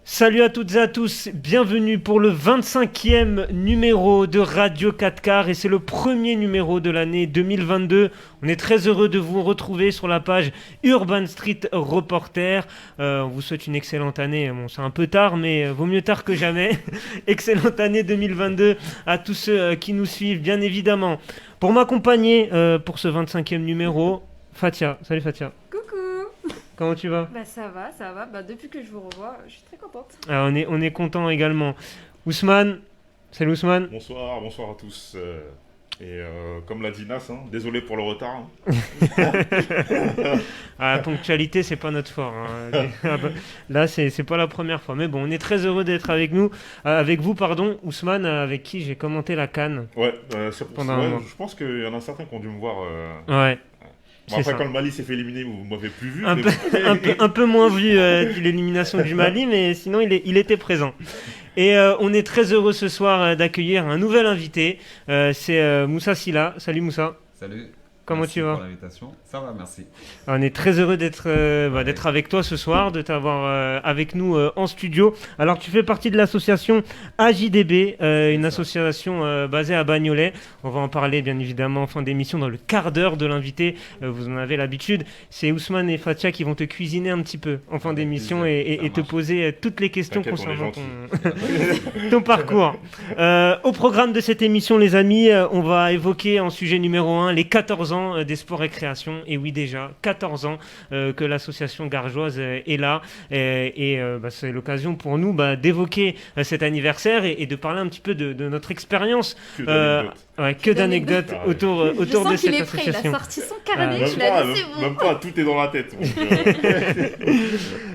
Salut à toutes et à tous, bienvenue pour le 25e numéro de Radio 4 Quarts et c'est le premier numéro de l'année 2022. On est très heureux de vous retrouver sur la page Urban Street Reporter. On vous souhaite une excellente année, bon c'est un peu tard mais vaut mieux tard que jamais. Excellente année 2022 à tous ceux qui nous suivent bien évidemment. Pour m'accompagner pour ce 25e numéro, Fatia. Salut Fatia. Comment tu vas ? Bah ça va. Bah depuis que je vous revois, je suis très contente. Ah, on est content également. Ousmane, salut Ousmane. Bonsoir à tous. Comme l'a dit Nas, désolé pour le retard. La ponctualité, c'est pas notre fort. Là, c'est pas la première fois. Mais bon, on est très heureux d'être avec nous, avec vous, Ousmane, avec qui j'ai commenté la CAN. Ouais, je pense qu'il y en a certains qui ont dû me voir. Ouais. Bon, après, quand le Mali s'est fait éliminer, vous m'avez plus vu. Un peu moins vu l'élimination du Mali, mais sinon il était présent. Et on est très heureux ce soir d'accueillir un nouvel invité. C'est Moussa Silla. Salut Moussa. Salut. Comment merci tu vas ? Pour l'invitation. Ça va, merci. On est très heureux d'être avec toi ce soir, de t'avoir avec nous en studio. Alors tu fais partie de l'association AJDB, une association basée à Bagnolet. On va en parler bien évidemment en fin d'émission dans le quart d'heure de l'invité. Vous en avez l'habitude. C'est Ousmane et Fatia qui vont te cuisiner un petit peu en fin d'émission et te poser toutes les questions concernant ton parcours. Au programme de cette émission, les amis, on va évoquer en sujet numéro 1 les 14 ans des sports et créations. Et oui, déjà 14 ans que l'association gargeoise est là. C'est l'occasion pour nous d'évoquer cet anniversaire et de parler un petit peu de notre expérience. Que d'anecdotes autour de cette association. Il a sorti son carnet, il a dit c'est bon. Même pas, tout est dans la tête.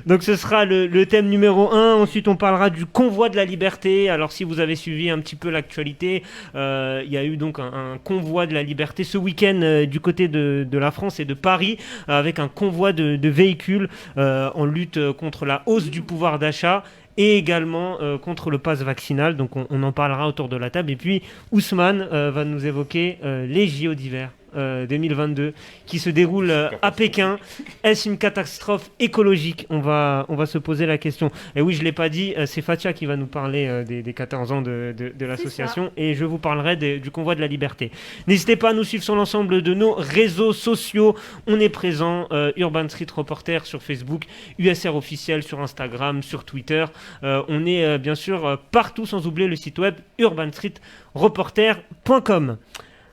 Donc ce sera le thème numéro 1. Ensuite, on parlera du convoi de la liberté. Alors si vous avez suivi un petit peu l'actualité, il y a eu donc un convoi de la liberté ce week-end du côté de la France et de Paris, avec un convoi de véhicules en lutte contre la hausse du pouvoir d'achat et également contre le pass vaccinal. Donc on en parlera autour de la table. Et puis Ousmane va nous évoquer les JO d'hiver 2022 qui se déroulent à Pékin. Est-ce une catastrophe écologique ? On va se poser la question. Et oui, je ne l'ai pas dit, c'est Fatia qui va nous parler des 14 ans de l'association et je vous parlerai du convoi de la liberté. N'hésitez pas à nous suivre sur l'ensemble de nos réseaux sociaux. On est présent, Urban Street Reporter sur Facebook, USR officiel sur Instagram, sur Twitter. On est bien sûr partout, sans oublier le site web urbanstreetreporter.com.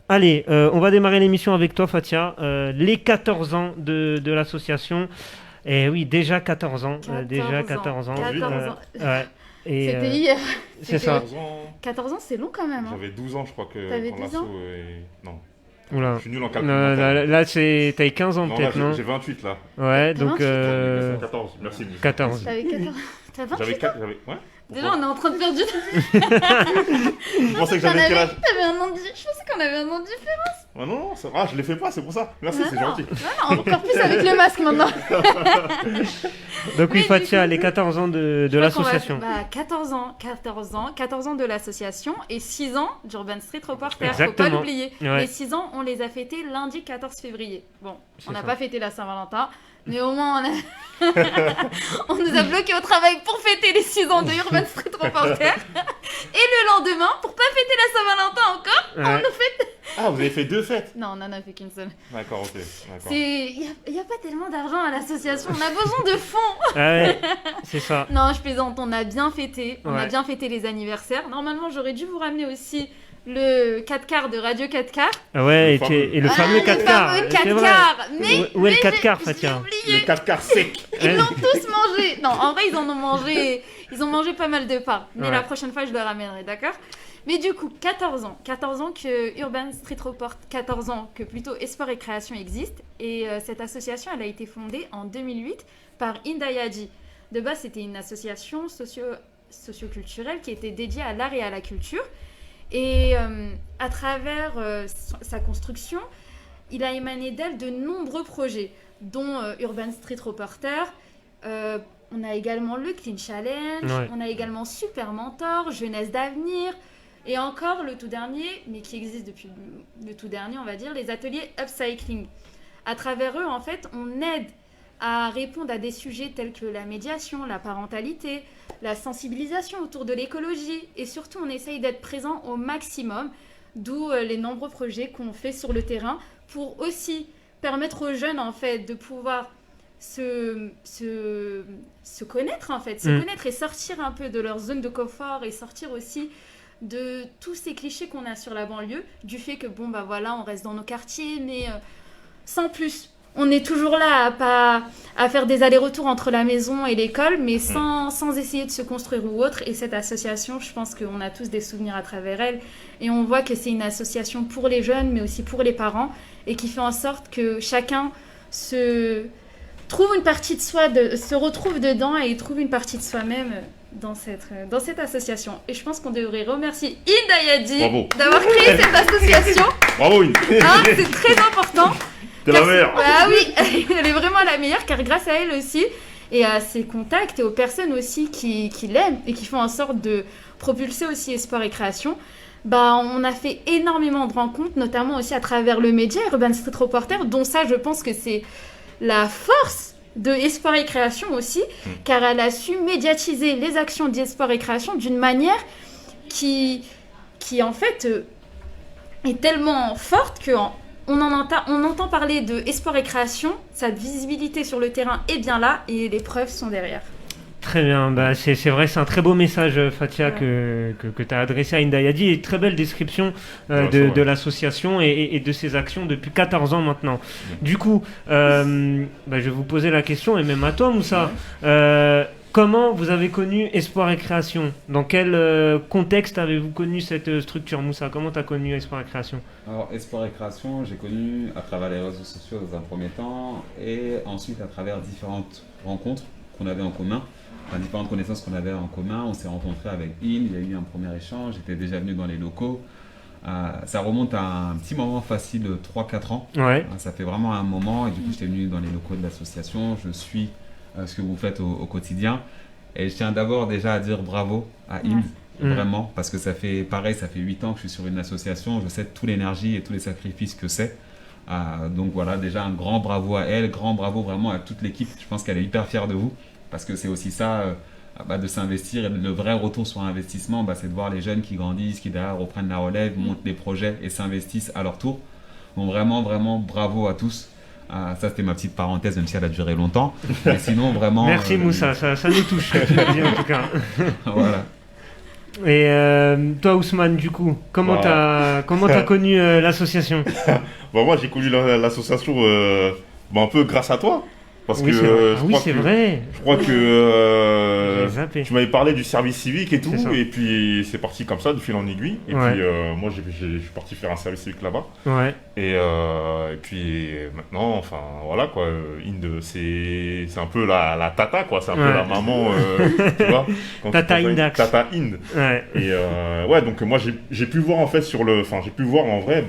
Allez, on va démarrer l'émission avec toi, Fatia. Les 14 ans de l'association. Et oui, déjà 14 ans. 14 ans. Ouais. C'était hier. C'est ça. 14 ans, c'est long quand même. J'avais 12 ans, je crois que. T'avais 12 ans Non. Oula. Je suis nul en calcul. Là, t'as eu 15 ans peut-être, non ? J'ai 28 là. Ouais, T'as donc. 14, merci. 14. T'avais 14. T'as 28 ans ? Ouais. Déjà, on est en train de perdre du temps. Je pensais que j'avais quel âge ? Je pensais qu'on avait un an de différence. Ah non, je les fais pas, c'est pour ça. Merci, c'est gentil. Non, encore plus avec le masque maintenant. Donc oui, Fatia, les 14 ans de l'association. 14 ans de l'association et 6 ans d'Urban Street Reporter. Exactement. Faut pas l'oublier. Ouais. Les 6 ans, on les a fêtés lundi 14 février. Bon, on n'a pas fêté la Saint-Valentin, mais au moins on nous a bloqué au travail pour fêter les 6 ans de Urban Street Reporter. Et le lendemain, pour pas fêter la Saint-Valentin encore, on nous fête... Ah, vous avez fait 2 fêtes ? Non, on en a fait qu'une seule. D'accord, ok. Il n'y a pas tellement d'argent à l'association, on a besoin de fonds. Ouais, c'est ça. Non, je plaisante, on a bien fêté. On a Ouais. bien fêté les anniversaires. Normalement, j'aurais dû vous ramener aussi le 4 quarts de Radio 4 quarts. Ouais, et le fameux 4 quarts. Le fameux 4 quarts. Mais Où est le 4 quarts, j'ai Fatia ? oublié. Le 4 quarts sec. Ils l'ont tous mangé. Non, en vrai, ils en ont mangé. Ils ont mangé pas mal de parts. Mais Ouais. la prochaine fois, je le ramènerai, d'accord ? Mais du coup, 14 ans que Urban Street Report, 14 ans que plutôt Esport et Création existe. Et cette association, elle a été fondée en 2008 par Indayaji. De base, c'était une association socio-culturelle qui était dédiée à l'art et à la culture. Et à travers sa construction, il a émané d'elle de nombreux projets, dont Urban Street Reporter. On a également le Clean Challenge, Ouais. on a également Super Mentor, Jeunesse d'avenir, et encore le tout dernier, mais qui existe depuis le tout dernier, on va dire, les ateliers Upcycling. À travers eux, en fait, on aide à répondre à des sujets tels que la médiation, la parentalité, la sensibilisation autour de l'écologie. Et surtout, on essaye d'être présent au maximum, d'où les nombreux projets qu'on fait sur le terrain pour aussi permettre aux jeunes, en fait, de pouvoir se connaître, en fait, se connaître et sortir un peu de leur zone de confort et sortir aussi de tous ces clichés qu'on a sur la banlieue, du fait que, bon, bah voilà, on reste dans nos quartiers, mais sans plus. On est toujours là à faire des allers-retours entre la maison et l'école, mais sans essayer de se construire ou autre. Et cette association, je pense qu'on a tous des souvenirs à travers elle. Et on voit que c'est une association pour les jeunes, mais aussi pour les parents, et qui fait en sorte que chacun se trouve une partie de soi, se retrouve dedans et trouve une partie de soi-même dans cette association. Et je pense qu'on devrait remercier Inde Ayadi d'avoir créé cette association. Bravo Inde. C'est très important. T'es la meilleure. Ah oui, elle est vraiment la meilleure, car grâce à elle aussi, et à ses contacts, et aux personnes aussi qui l'aiment, et qui font en sorte de propulser aussi Espoir et Création, bah, on a fait énormément de rencontres, notamment aussi à travers le média Urban Street Reporter, dont ça, je pense que c'est la force de Espoir et Création aussi, car elle a su médiatiser les actions d'Espoir et Création d'une manière qui en fait est tellement forte qu'on entend parler de Espoir et Création, sa visibilité sur le terrain est bien là et les preuves sont derrière. Très bien, bah c'est vrai, c'est un très beau message, Fatia, que tu as adressé à Inde Ayadi, et très belle description de l'association et de ses actions depuis 14 ans maintenant. Du coup, bah, je vais vous poser la question, et même à toi, Moussa. Comment vous avez connu Espoir et Création ? Dans quel contexte avez-vous connu cette structure, Moussa ? Comment tu as connu Espoir et Création ? Alors, Espoir et Création, j'ai connu à travers les réseaux sociaux dans un premier temps, et ensuite à travers différentes rencontres qu'on avait en commun. Différentes connaissances qu'on avait en commun, on s'est rencontrés avec Inde, il y a eu un premier échange, j'étais déjà venu dans les locaux. Ça remonte à un petit moment facile de 3-4 ans. Ouais. Ça fait vraiment un moment, et du coup j'étais venu dans les locaux de l'association, je suis ce que vous faites au quotidien. Et je tiens d'abord déjà à dire bravo à Inde, vraiment, parce que ça fait 8 ans que je suis sur une association, je sais toute l'énergie et tous les sacrifices que c'est. Donc voilà, déjà un grand bravo à elle, grand bravo vraiment à toute l'équipe, je pense qu'elle est hyper fière de vous. Parce que c'est aussi ça, de s'investir, et le vrai retour sur investissement, c'est de voir les jeunes qui grandissent, qui derrière reprennent la relève, montent des projets et s'investissent à leur tour. Donc vraiment, vraiment bravo à tous. Ça, c'était ma petite parenthèse, même si elle a duré longtemps. Mais sinon, vraiment... Merci Moussa, ça nous touche, je te dis en tout cas. Voilà. Et toi, Ousmane, du coup, comment t'as connu l'association ? Moi, j'ai connu l'association un peu grâce à toi. Parce oui, que c'est vrai. Je crois que tu m'avais parlé du service civique et tout, et puis c'est parti comme ça, de fil en aiguille. Et puis moi, je suis parti faire un service civique là-bas. Ouais. Et puis maintenant, enfin voilà quoi, Inde, c'est un peu la tata quoi, c'est un peu la maman, tu vois. Tata Indax. Tata Inde. Ouais. Et donc moi j'ai pu voir en fait j'ai pu voir en vrai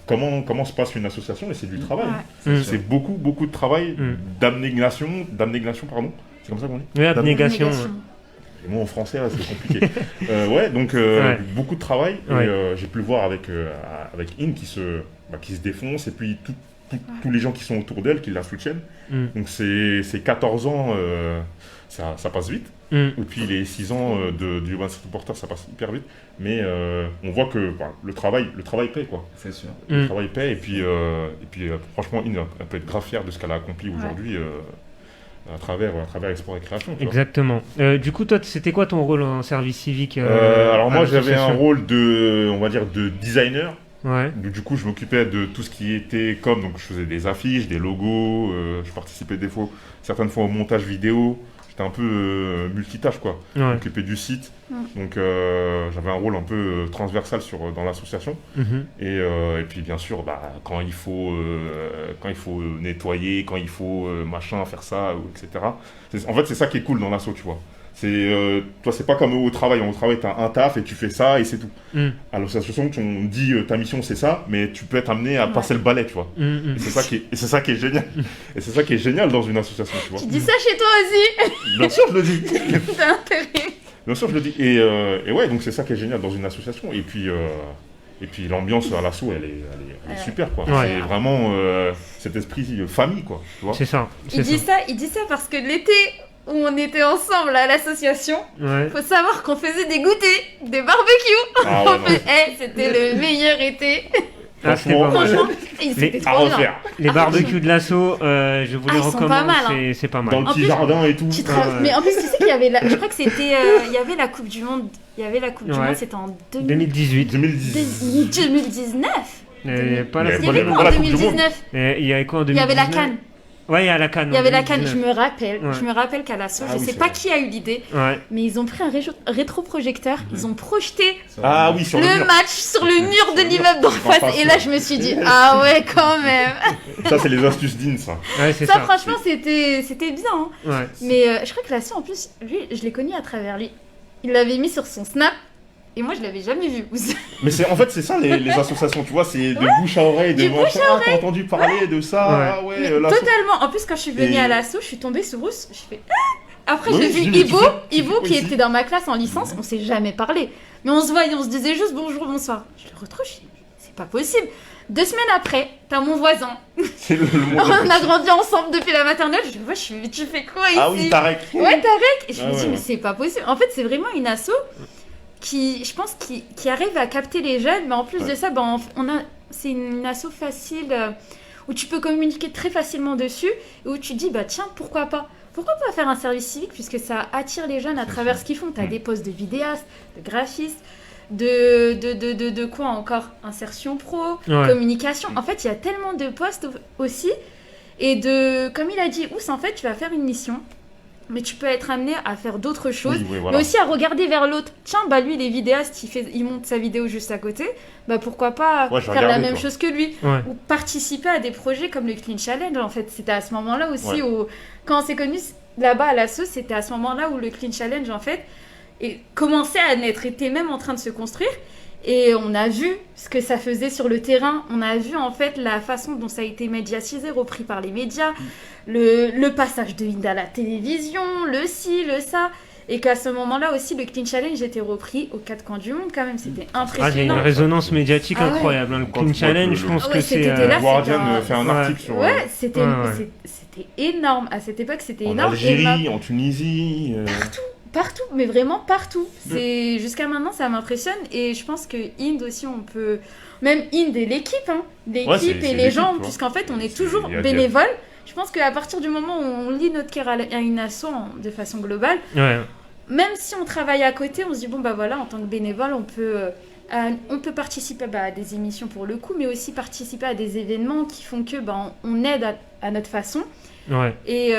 comment se passe une association, et c'est du travail. C'est beaucoup de travail, d'abnégation, pardon. C'est comme ça qu'on dit ? Oui, abnégation. Les mots en français, là, c'est compliqué. Donc beaucoup de travail. Ouais. Et j'ai pu le voir avec Inde qui se défonce, et puis tous les gens qui sont autour d'elle, qui la soutiennent. Donc c'est 14 ans, ça passe vite. Et puis les 6 ans du Urban Street Reporter, ça passe hyper vite. Mais on voit que le travail paie, quoi. C'est sûr. Le travail paie, et puis franchement, Inde, elle peut être grave fière de ce qu'elle a accompli aujourd'hui à travers Espoir et Création. Exactement. Du coup, toi, c'était quoi ton rôle en service civique Alors moi, j'avais un rôle de designer. Ouais. Du coup, je m'occupais de tout ce qui était donc je faisais des affiches, des logos, je participais certaines fois au montage vidéo. J'étais un peu multitâche, quoi. Ouais. M'occuper du site. Donc j'avais un rôle un peu transversal dans l'association. Et puis bien sûr, quand il faut nettoyer, quand il faut faire ça, etc. En fait, c'est ça qui est cool dans l'asso, tu vois. Toi, c'est pas comme au travail. Au travail, t'as un taf et tu fais ça et c'est tout. À l'association, on dit ta mission c'est ça, mais tu peux être amené à passer le balai, tu vois. Et c'est ça qui est génial. Et c'est ça qui est génial dans une association, tu vois. Tu dis ça chez toi aussi. Bien sûr, je le dis. T'as intérêt. Bien sûr, je le dis. Et ouais, donc c'est ça qui est génial dans une association. Et puis Et puis l'ambiance à l'assaut, elle est super, quoi. Ouais. C'est vraiment cet esprit de famille, quoi. Tu vois. C'est ça. Il dit ça parce que l'été où on était ensemble à l'association, faut savoir qu'on faisait des goûters, des barbecues. Ah ouais, c'était le meilleur été. Ah, c'était pas mal. Franchement, c'était trop bien. Les barbecues de l'assaut, je vous les ils sont recommande, pas mal, hein. c'est pas mal. Dans le petit jardin et tout. Mais en plus, tu sais qu'il y avait je crois que c'était il y avait la Coupe du Monde. Il y avait la Coupe du Monde, c'était en 2018. 2019. Il y avait pas la Il y avait quoi en 2019? Il y avait quoi en 2019? Il y avait la CAN. Ouais, il y a la CAN. Il y avait la CAN, je me rappelle qu'à l'assaut, je sais pas qui a eu l'idée, mais ils ont pris un rétroprojecteur, ils ont projeté le match sur le mur de l'immeuble d'en face, et là je me suis dit, ah ouais, quand même. Ça, c'est les astuces d'In, ça. Ouais, c'est ça. Franchement, c'était bien. Hein. Ouais. Mais je crois que l'assaut, en plus, lui, je l'ai connu à travers lui. Il l'avait mis sur son Snap. Et moi, je l'avais jamais vu. Mais en fait, c'est ça les associations, tu vois, c'est de bouche à oreille, de machin. Ah, t'as entendu parler de ça, totalement. En plus, quand je suis venue à l'assaut, je suis tombée sur Rousse. Je fais. Après, j'ai vu Ivo qui était dans ma classe en licence. On s'est jamais parlé. Mais on se voyait, on se disait juste bonjour, bonsoir. Je le retrouve, c'est pas possible. 2 semaines après, t'as mon voisin. C'est le on a grandi ensemble depuis la maternelle. Je le vois, tu fais quoi ici? Ah oui, Tarek. Ouais, Tarek. Et je me dis, mais c'est pas possible. En fait, c'est vraiment une asso qui, je pense, qui arrive à capter les jeunes. Mais en plus de ça, c'est une asso facile où tu peux communiquer très facilement dessus. Et où tu dis, bah tiens, pourquoi pas? Pourquoi pas faire un service civique puisque ça attire les jeunes à travers ce qu'ils font. T'as des postes de vidéastes, de graphistes. De quoi encore? Insertion pro, communication. En fait, il y a tellement de postes aussi. Et comme il a dit, en fait, tu vas faire une mission, mais tu peux être amené à faire d'autres choses, mais aussi à regarder vers l'autre. Tiens, lui, il est vidéaste, il monte sa vidéo juste à côté. Pourquoi pas faire la même chose que lui? Ou participer à des projets comme le Clean Challenge. En fait, c'était à ce moment-là aussi où, quand on s'est connus là-bas à l'assaut, c'était à ce moment-là où le Clean Challenge, en fait, et commençait à naître, était même en train de se construire. Et on a vu ce que ça faisait sur le terrain. On a vu en fait la façon dont ça a été médiatisé, repris par les médias, le passage de Hind à la télévision, le ci, le ça. Et qu'à ce moment-là aussi, le Clean Challenge était repris aux 4 coins du monde quand même. C'était impressionnant. Il y a une résonance médiatique incroyable. Le Clean Challenge, je pense que c'est... Guardian fait un article sur... c'était énorme. À cette époque, c'était énorme. En Algérie, en Tunisie... Partout, mais vraiment partout. C'est jusqu'à maintenant, ça m'impressionne et je pense que Hind aussi, on peut même Hind et l'équipe, l'équipe et les gens, puisqu'en fait, on est toujours bénévoles. Je pense qu'à partir du moment où on lie notre cœur à une asso de façon globale, même si on travaille à côté, on se dit en tant que bénévole, on peut participer à des émissions pour le coup, mais aussi participer à des événements qui font que on aide à notre façon. Et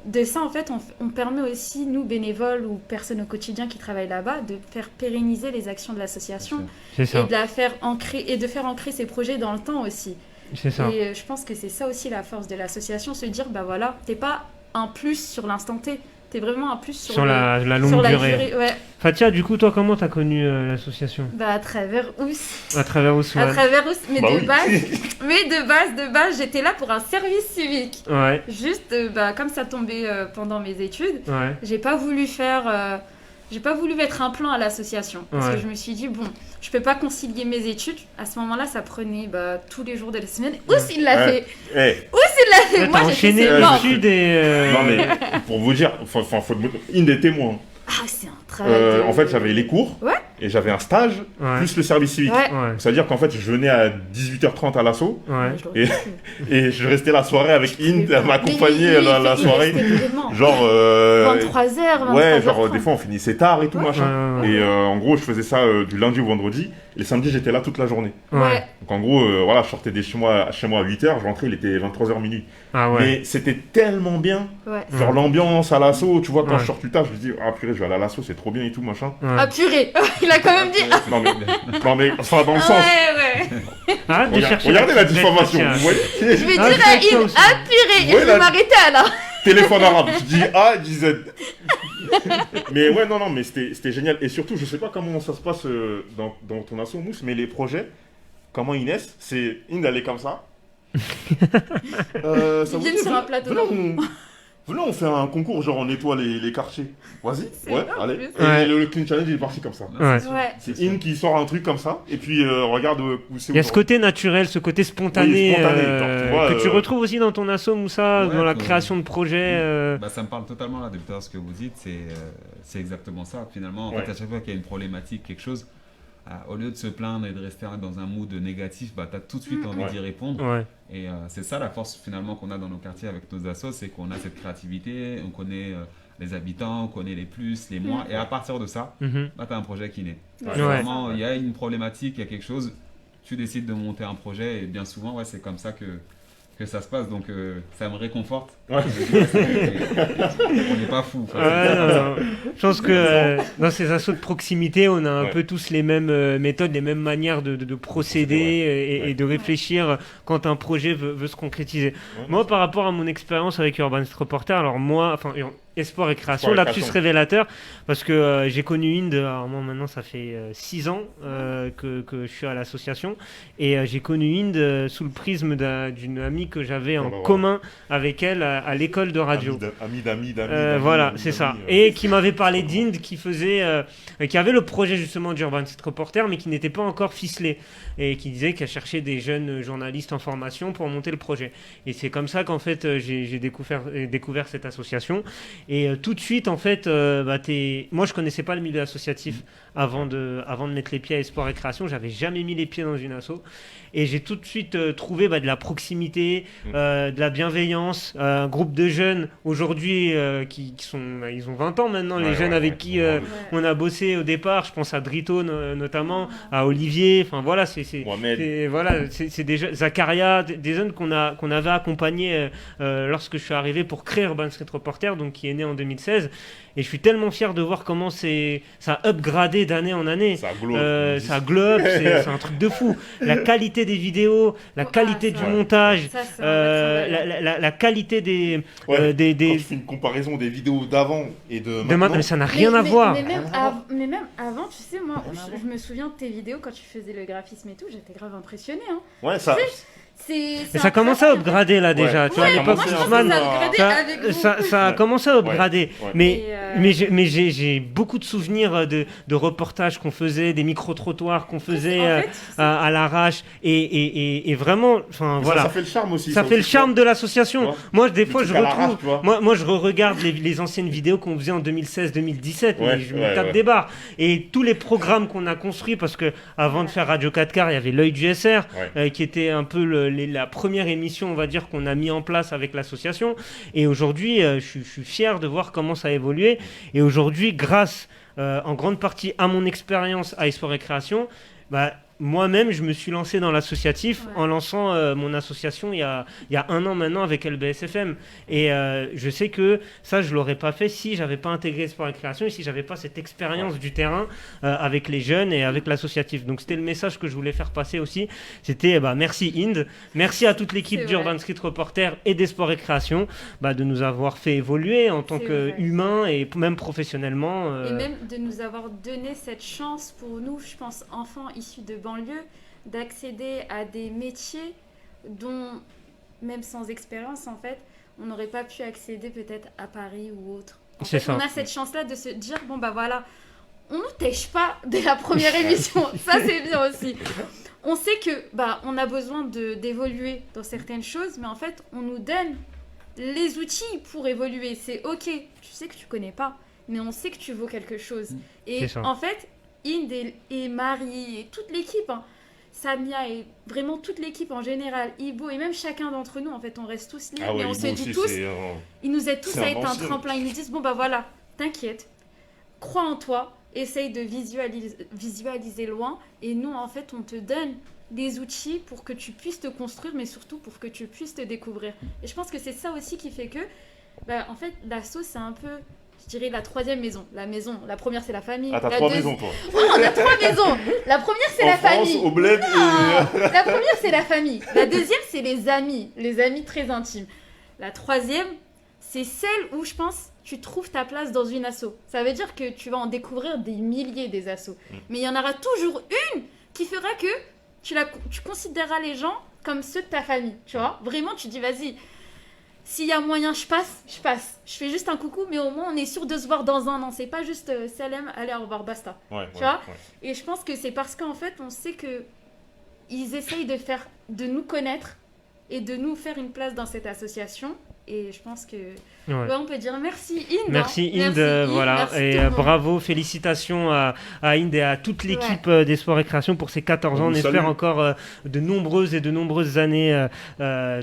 de ça, en fait, on permet aussi, nous, bénévoles ou personnes au quotidien qui travaillent là-bas, de faire pérenniser les actions de l'association et de faire ancrer ces projets dans le temps aussi. C'est ça. Et je pense que c'est ça aussi la force de l'association, se dire, t'es pas un plus sur l'instant T, t'es vraiment un plus sur la longue durée. Fatia, du coup, toi, comment t'as connu l'association? À travers Ous. À travers Ous, À travers Ous, mais de base, j'étais là pour un service civique. Juste, comme ça tombait pendant mes études, j'ai pas voulu mettre un plan à l'association. Parce que je me suis dit, je peux pas concilier mes études. À ce moment-là, ça prenait tous les jours de la semaine. Ous, il l'a fait. Ous, il l'a fait. Moi, j'ai enchaîné l'étude et... Non, mais pour vous dire, Hind est témoin. Ah, c'est un travail. En fait, j'avais les cours et j'avais un stage plus le service civique. C'est-à-dire qu'en fait, je venais à 18h30 à l'assaut et je restais la soirée avec Hind à m'accompagner la soirée. Genre 23h. Des fois on finissait tard et tout machin. Et en gros, je faisais ça du lundi au vendredi. Et le samedi, j'étais là toute la journée. Donc en gros, je sortais chez moi à 8h, je rentrais, il était 23h minuit. Mais c'était tellement bien. Genre l'ambiance à l'assaut, tu vois, quand je sors plus tard, je me dis, ah purée, je vais aller à l'assaut, c'est trop bien et tout machin. Ah purée, il a quand même dit. Non mais ça dans le sens. Regardez la diffamation, vous voyez. Je vais dire à Hind, ah purée, et je vais m'arrêter à là. Téléphone arabe, je dis A, je dis Z. Mais mais c'était génial. Et surtout, je sais pas comment ça se passe dans ton asso Mousse, mais les projets, comment ils naissent, c'est Hind, elle est comme ça. Ils viennent sur un plateau. venez, on fait un concours, genre on nettoie les quartiers. Vas-y, ouais, allez. Ouais. Et le Clean Challenge, il est parti comme ça. Ouais. C'est In qui sort un truc comme ça, et puis regarde où c'est. Il y a ce côté naturel, ce côté spontané, genre, tu vois, que tu retrouves aussi dans ton asso, Moussa, dans la création de projets. Ça me parle totalement là, depuis ce que vous dites, c'est exactement ça. Finalement, en fait, à chaque fois qu'il y a une problématique, quelque chose, au lieu de se plaindre et de rester dans un mood négatif, tu as tout de suite envie d'y répondre. Ouais. Et c'est ça la force finalement qu'on a dans nos quartiers avec nos assos, c'est qu'on a cette créativité, on connaît les habitants, on connaît les plus, les moins, et à partir de ça, tu as un projet qui naît. Vraiment, il y a une problématique, il y a quelque chose, tu décides de monter un projet, et bien souvent, c'est comme ça que ça se passe, donc ça me réconforte. On n'est pas fous. Je pense que dans ces assos de proximité, on a un peu tous les mêmes méthodes, les mêmes manières de procéder et de réfléchir quand un projet veut se concrétiser. Moi, par rapport à mon expérience avec Urban Street Reporter, alors moi, Esport et création, lapsus révélateur, parce que j'ai connu Inde, alors moi maintenant ça fait 6 ans que je suis à l'association, et j'ai connu Inde sous le prisme d'une amie que j'avais en commun avec elle à l'école de radio. Ami d'amis. Voilà, c'est ça. Et qui m'avait parlé d'Inde, qui avait le projet justement d'Urban Street Reporter, mais qui n'était pas encore ficelé, et qui disait qu'elle cherchait des jeunes journalistes en formation pour monter le projet. Et c'est comme ça qu'en fait j'ai découvert cette association. Et tout de suite, en fait, moi je connaissais pas le milieu associatif avant de mettre les pieds à Esport et Création. J'avais jamais mis les pieds dans une asso. Et j'ai tout de suite trouvé de la proximité, de la bienveillance, un groupe de jeunes aujourd'hui ils ont 20 ans maintenant, les jeunes avec qui on a bossé au départ. Je pense à Drito notamment, à Olivier. Enfin voilà, c'est des jeunes, Zakaria, des jeunes qu'on avait accompagnés lorsque je suis arrivé pour créer Urban Street Reporter, donc qui est né en 2016. Et je suis tellement fier de voir comment ça a upgradé d'année en année. Ça globe, c'est un truc de fou. La qualité des vidéos, la qualité du montage, la qualité des... Quand tu fais une comparaison des vidéos d'avant et de maintenant... Mais ça n'a rien à voir. Mais même avant, tu sais, moi, je me souviens de tes vidéos quand tu faisais le graphisme et tout, j'étais grave impressionnée. Hein. Ouais, ça... Mais ça commence à upgrader là déjà. Tu vois, à l'époque Ousmane, ça a commencé à upgrader. Mais j'ai beaucoup de souvenirs de reportages qu'on faisait, des micro-trottoirs qu'on faisait à l'arrache. Et vraiment, voilà. Ça fait le charme aussi. Ça fait le charme de l'association. Moi, des fois, je retrouve. Moi, je regarde les anciennes vidéos qu'on faisait en 2016-2017. Mais je me tape des barres. Et tous les programmes qu'on a construits, parce que avant de faire Radio 4 Quarts, il y avait l'œil du SR, qui était un peu la première émission, on va dire, qu'on a mis en place avec l'association. Et aujourd'hui, je suis fier de voir comment ça a évolué. Et aujourd'hui, grâce en grande partie à mon expérience à Esport et Création, moi-même, je me suis lancé dans l'associatif en lançant mon association il y a 1 an maintenant avec LBSFM. Et je sais que ça, je ne l'aurais pas fait si je n'avais pas intégré Sport et Création et si je n'avais pas cette expérience du terrain avec les jeunes et avec l'associatif. Donc, c'était le message que je voulais faire passer aussi. C'était merci Inde, merci à toute l'équipe d'Urban Street Reporter et des Sport et Création de nous avoir fait évoluer en tant qu'humains et même professionnellement. Et même de nous avoir donné cette chance pour nous, je pense, enfants issus de banlieue, d'accéder à des métiers dont, même sans expérience, en fait, on n'aurait pas pu accéder peut-être à Paris ou autre. En fait, on a cette chance-là de se dire, on nous tèche pas dès la première émission. Ça, c'est bien aussi. On sait que on a besoin d'évoluer dans certaines choses, mais en fait, on nous donne les outils pour évoluer. C'est OK, tu sais que tu connais pas, mais on sait que tu vaux quelque chose. Et en fait, Inde et Marie et toute l'équipe, Samia et vraiment toute l'équipe en général, Ibo et même chacun d'entre nous, en fait, on reste tous libres et on se dit tous, ils nous aident tous à être un tremplin. Ils nous disent, t'inquiète, crois en toi, essaye de visualiser loin et nous, en fait, on te donne des outils pour que tu puisses te construire, mais surtout pour que tu puisses te découvrir. Et je pense que c'est ça aussi qui fait que, en fait, l'asso, c'est un peu... Je dirais la 3e maison. La première, c'est la famille. Ah, t'as 3 maisons, toi. On a 3 maisons. La première, c'est la famille. Au bled. La première, c'est la famille. La deuxième, c'est les amis très intimes. La 3e, c'est celle où, je pense, tu trouves ta place dans une asso. Ça veut dire que tu vas en découvrir des milliers des assos. Mais il y en aura toujours une qui fera que tu considéreras les gens comme ceux de ta famille. Tu vois ? Vraiment, tu dis, vas-y. s'il y a moyen, je passe. Je fais juste un coucou, mais au moins on est sûr de se voir dans un an. C'est pas juste salam, allez, au revoir, basta. Tu vois. Et je pense que c'est parce qu'en fait, on sait que ils essayent de nous connaître et de nous faire une place dans cette association. Et je pense que on peut dire merci Inde. Merci Inde, voilà. Merci et bravo, félicitations à Inde et à toute l'équipe d'Espoir et Création pour ces 14 ans. On espère encore de nombreuses années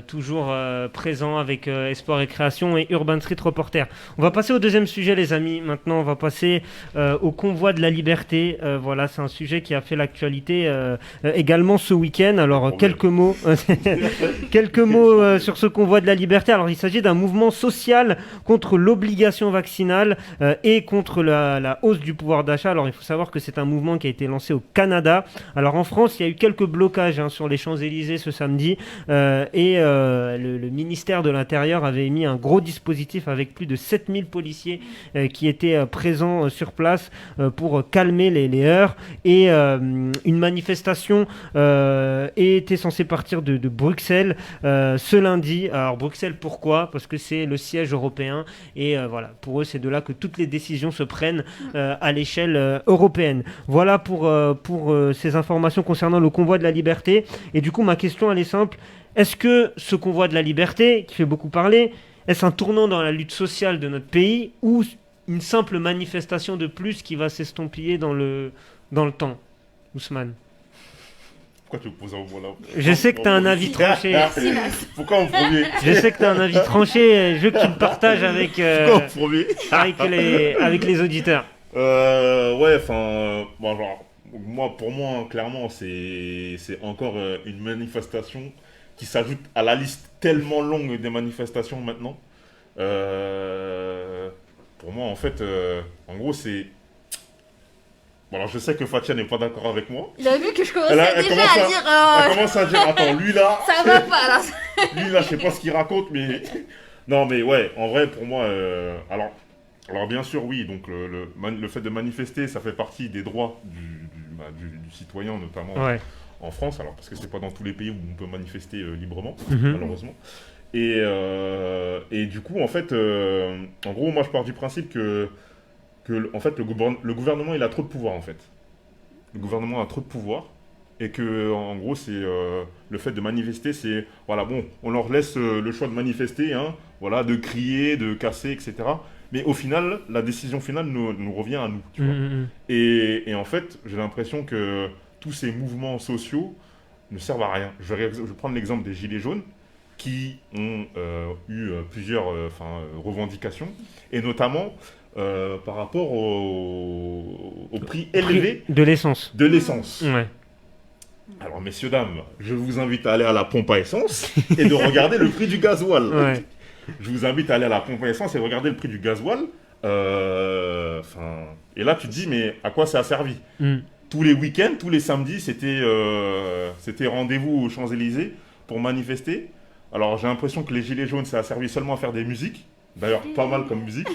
toujours présents avec Espoir et Création et Urban Street Reporter. On va passer au deuxième sujet, les amis. Maintenant, on va passer au convoi de la liberté. Voilà, c'est un sujet qui a fait l'actualité également ce week-end. Alors, quelques mots sur ce convoi de la liberté. Alors, il s'agit d'un mouvement social contre l'obligation vaccinale et contre la hausse du pouvoir d'achat. Alors il faut savoir que c'est un mouvement qui a été lancé au Canada. Alors en France, il y a eu quelques blocages sur les Champs-Élysées ce samedi et le ministère de l'Intérieur avait émis un gros dispositif avec plus de 7000 policiers qui étaient présents sur place pour calmer les heurts. Et une manifestation était censée partir de Bruxelles ce lundi. Alors Bruxelles, pourquoi ? Parce que c'est le siège européen et voilà, pour eux c'est de là que toutes les décisions se prennent à l'échelle européenne. Voilà pour ces informations concernant le convoi de la liberté. Et du coup ma question elle est simple, est-ce que ce convoi de la liberté qui fait beaucoup parler, est-ce un tournant dans la lutte sociale de notre pays ou une simple manifestation de plus qui va s'estampiller dans le temps? Ousmane? Pourquoi tu me poses un mot là? Je sais que tu as un avis tranché. Pourquoi en premier? Je sais que tu as un avis tranché. Je veux que tu le partages avec les auditeurs. Ouais, enfin, bon, genre, pour moi, clairement, c'est encore une manifestation qui s'ajoute à la liste tellement longue des manifestations maintenant. Pour moi, en fait, en gros, c'est... Bon, alors je sais que Fatia n'est pas d'accord avec moi. Il a vu que je commençais déjà à dire... Elle commence à dire, attends, lui là... Ça va pas là. Lui là, je sais pas ce qu'il raconte, mais... Non, mais ouais, en vrai, pour moi... Alors bien sûr, oui, donc le fait de manifester, ça fait partie des droits du citoyen, notamment en France. Alors, parce que c'est pas dans tous les pays où on peut manifester librement, malheureusement. Et du coup, en fait, en gros, moi je pars du principe que en fait, le gouvernement il a trop de pouvoir en fait. Le gouvernement a trop de pouvoir et que en gros c'est le fait de manifester, c'est voilà, bon, on leur laisse le choix de manifester, voilà, de crier, de casser, etc. Mais au final, la décision finale nous revient à nous, tu vois. Et en fait, j'ai l'impression que tous ces mouvements sociaux ne servent à rien. Je vais prendre l'exemple des Gilets jaunes qui ont eu plusieurs revendications et notamment par rapport au prix élevé de l'essence. Ouais. Alors, messieurs, dames, je vous invite à aller à la pompe à essence et de regarder le prix du gasoil. Ouais. Je vous invite à aller à la pompe à essence et regarder le prix du gasoil. Et là, tu te dis, mais à quoi ça a servi? Tous les week-ends, tous les samedis, c'était rendez-vous aux Champs-Élysées pour manifester. Alors, j'ai l'impression que les Gilets jaunes, ça a servi seulement à faire des musiques. D'ailleurs, pas mal comme musique.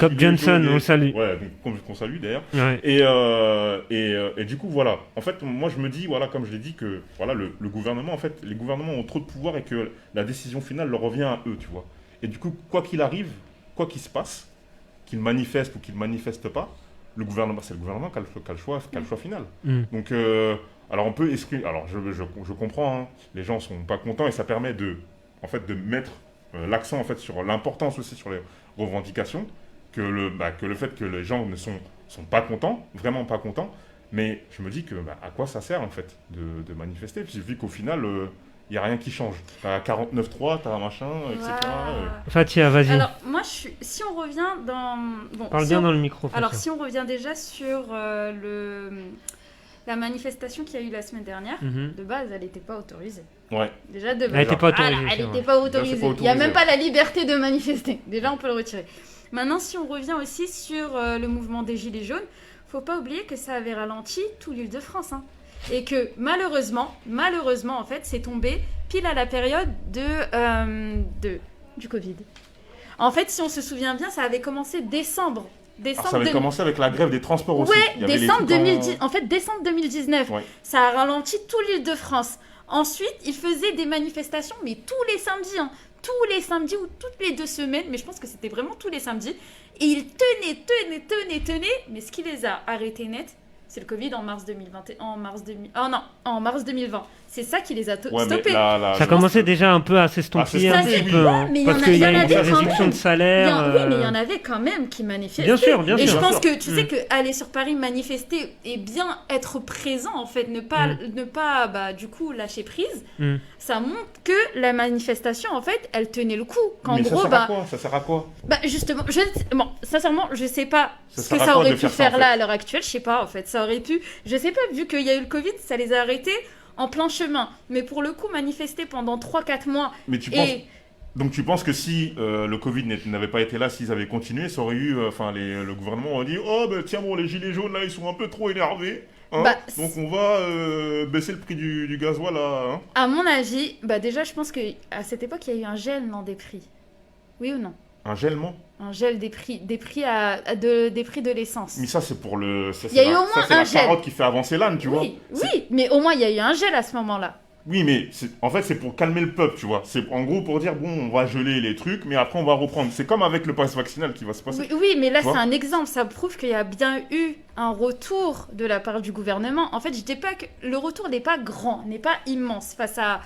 Comme Johnson, on le salue. Ouais, qu'on salue d'ailleurs. Ouais. Et du coup, voilà. En fait, moi, je me dis, voilà, comme je l'ai dit, que voilà, le gouvernement, en fait, les gouvernements ont trop de pouvoir et que la décision finale leur revient à eux, tu vois. Et du coup, quoi qu'il arrive, quoi qu'il se passe, qu'ils manifestent ou qu'ils ne manifestent pas, c'est le gouvernement qui a le choix final. Donc, alors on peut exclure. Alors, je comprends, les gens sont pas contents et ça permet de mettre l'accent en fait sur l'importance aussi sur les revendications. Que le fait que les gens ne sont pas contents, vraiment pas contents, mais je me dis que à quoi ça sert en fait de manifester, puis vu qu'au final il n'y a rien qui change. T'as 49.3, t'as un machin, etc. Fatia, vas-y. Alors moi si on revient dans... Parle bien dans le micro. Alors si on revient déjà sur la manifestation qu'il y a eu la semaine dernière, de base elle n'était pas autorisée. Ouais. Déjà de base. Elle n'était pas autorisée. Elle n'était pas autorisée. Il n'y a même pas la liberté de manifester. Déjà on peut le retirer. Maintenant, si on revient aussi sur le mouvement des Gilets jaunes, faut pas oublier que ça avait ralenti tout l'Île-de-France. Et que malheureusement, en fait, c'est tombé pile à la période du Covid. En fait, si on se souvient bien, ça avait commencé décembre. Ça avait commencé avec la grève des transports aussi. Ouais, décembre 2019. Ouais. Ça a ralenti tout l'Île-de-France. Ensuite, ils faisaient des manifestations, mais tous les samedis. tous les samedis ou toutes les 2 semaines, mais je pense que c'était vraiment tous les samedis. Et ils tenaient. Mais ce qui les a arrêtés net, c'est le Covid en mars 2020. C'est ça qui les a stoppés. Ça commençait déjà un peu à s'estomper parce qu'il y a eu des réductions de salaire. Oui, mais il y en avait quand même qui manifestaient. Bien sûr. Et je pense que tu sais qu'aller sur Paris manifester et bien être présent, en fait, ne pas du coup lâcher prise, ça montre que la manifestation, en fait, elle tenait le coup. Mais ça sert à quoi? Justement, sincèrement, je sais pas ce que ça aurait pu faire là à l'heure actuelle. Je sais pas, en fait, ça aurait pu. Je sais pas, vu qu'il y a eu le Covid, ça les a arrêtés en plein chemin. Mais pour le coup, manifester pendant 3-4 mois. Mais donc tu penses que si le Covid n'avait pas été là, s'ils avaient continué, ça aurait eu, le gouvernement aurait dit, tiens bon, les gilets jaunes là, ils sont un peu trop énervés, hein, donc on va baisser le prix du gasoil là. Hein. À mon avis, déjà je pense qu'à cette époque il y a eu un gel des prix. Oui ou non? Un gellement? Un gel des prix des prix de l'essence. Mais ça c'est pour le. Il y a eu au moins un gel. Carotte qui fait avancer l'âne, tu vois. Oui, mais au moins il y a eu un gel à ce moment-là. Oui, mais en fait, c'est pour calmer le peuple, tu vois. C'est en gros pour dire, bon, on va geler les trucs, mais après, on va reprendre. C'est comme avec le pass vaccinal qui va se passer. Oui, mais là, c'est un exemple. Ça prouve qu'il y a bien eu un retour de la part du gouvernement. En fait, je dis pas que le retour n'est pas grand, n'est pas immense face à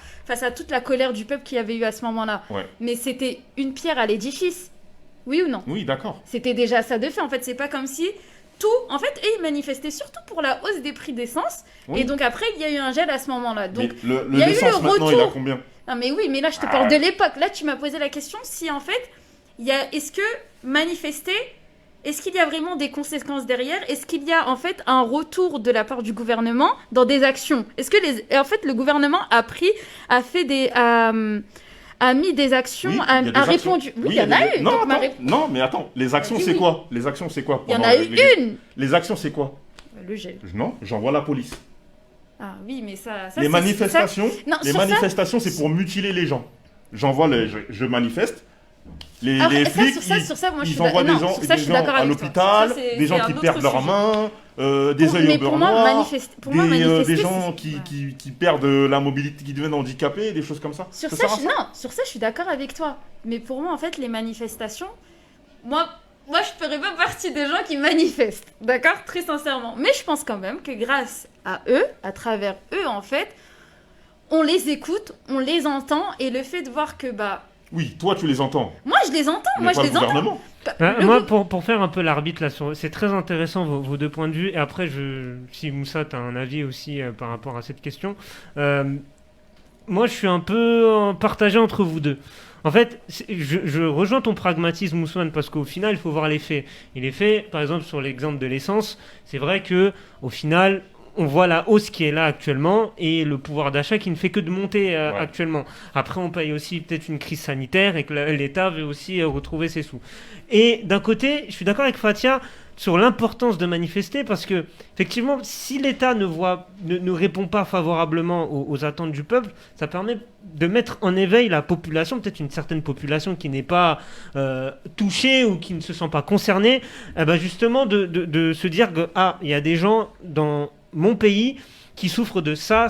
toute la colère du peuple qu'il y avait eu à ce moment-là. Ouais. Mais c'était une pierre à l'édifice. Oui ou non? Oui, d'accord. C'était déjà ça de fait. En fait, c'est pas comme si... En fait, et ils manifestaient surtout pour la hausse des prix d'essence. Oui. Et donc après, il y a eu un gel à ce moment-là. Donc, mais il y a eu le retour. Il a combien? Non, mais oui, mais là, je te parle de l'époque. Là, tu m'as posé la question si, en fait, est-ce que manifester, est-ce qu'il y a vraiment des conséquences derrière? Est-ce qu'il y a, en fait, un retour de la part du gouvernement dans des actions? Est-ce que, en fait, le gouvernement a mis des actions, a répondu. Oui, il y en a eu. Non, mais attends, les actions, c'est quoi? Les actions, c'est quoi? Il y en a eu une. Les actions, c'est quoi? Le gel. Non, j'envoie la police. Ah oui, mais ça les manifestations, c'est pour mutiler les gens. Je manifeste. Les flics, ils envoient des gens à l'hôpital, des gens qui perdent leurs mains, des œils au beurre noir, des gens qui perdent la mobilité, qui deviennent handicapés, des choses comme ça. Sur ça, je suis d'accord avec toi. Mais pour moi, en fait, les manifestations, moi, je ferais pas partie des gens qui manifestent, d'accord? Très sincèrement. Mais je pense quand même que grâce à eux, à travers eux, en fait, on les écoute, on les entend, et le fait de voir que, oui, toi tu les entends. Moi je les entends. Moi, pour faire un peu l'arbitre là, c'est très intéressant vos deux points de vue. Et après, si Moussa, tu as un avis aussi par rapport à cette question. Moi, je suis un peu partagé entre vous deux. En fait, je rejoins ton pragmatisme, Moussouane, parce qu'au final, il faut voir les faits. Et les faits, par exemple, sur l'exemple de l'essence, c'est vrai que au final, on voit la hausse qui est là actuellement et le pouvoir d'achat qui ne fait que de monter actuellement. Après, on paye aussi peut-être une crise sanitaire et que l'État veut aussi retrouver ses sous. Et d'un côté, je suis d'accord avec Fatia sur l'importance de manifester parce que, effectivement, si l'État ne répond pas favorablement aux attentes du peuple, ça permet de mettre en éveil la population, peut-être une certaine population qui n'est pas touchée ou qui ne se sent pas concernée, justement de se dire que il y a des gens dans mon pays qui souffre de ça,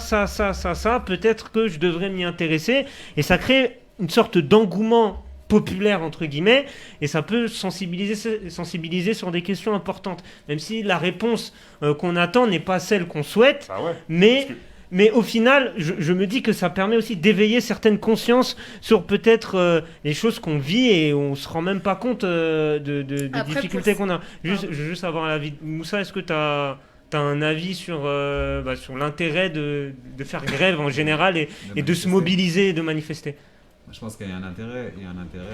peut-être que je devrais m'y intéresser, et ça crée une sorte d'engouement populaire entre guillemets, et ça peut sensibiliser sur des questions importantes, même si la réponse qu'on attend n'est pas celle qu'on souhaite, mais au final, je me dis que ça permet aussi d'éveiller certaines consciences sur peut-être les choses qu'on vit et on se rend même pas compte des difficultés qu'on a. Je veux juste avoir l'avis de Moussa, est-ce que tu as un avis sur l'intérêt de faire grève en général et de se mobiliser et de manifester? Je pense qu'il y a un intérêt.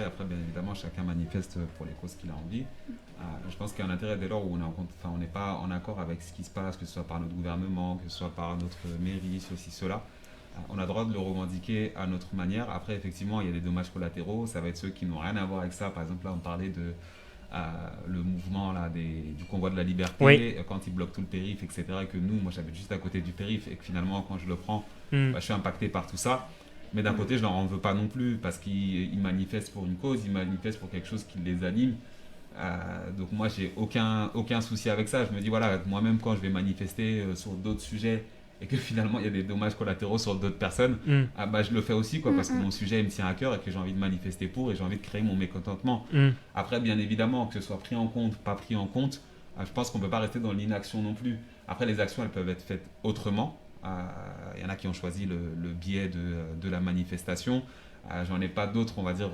Après, bien évidemment, chacun manifeste pour les causes qu'il a envie. Je pense qu'il y a un intérêt dès lors où on n'est pas en accord avec ce qui se passe, que ce soit par notre gouvernement, que ce soit par notre mairie, ceci, cela. On a le droit de le revendiquer à notre manière. Après, effectivement, il y a des dommages collatéraux. Ça va être ceux qui n'ont rien à voir avec ça. Par exemple, là, on parlait de le mouvement là, du convoi de la liberté, quand ils bloquent tout le périph', etc. Et que moi j'habite juste à côté du périph' et que finalement quand je le prends, je suis impacté par tout ça. Mais d'un côté, je leur en veux pas non plus parce qu'ils manifestent pour une cause, ils manifestent pour quelque chose qui les anime. Donc moi j'ai aucun souci avec ça. Je me dis voilà, moi-même quand je vais manifester sur d'autres sujets et que finalement il y a des dommages collatéraux sur d'autres personnes, je le fais aussi parce que mon sujet me tient à cœur et que j'ai envie de manifester pour et j'ai envie de créer mon mécontentement. Après, bien évidemment, que ce soit pris en compte, pas pris en compte, je pense qu'on ne peut pas rester dans l'inaction non plus. Après, les actions, elles peuvent être faites autrement. Il y en a qui ont choisi le biais de la manifestation. J'en ai pas d'autres, on va dire,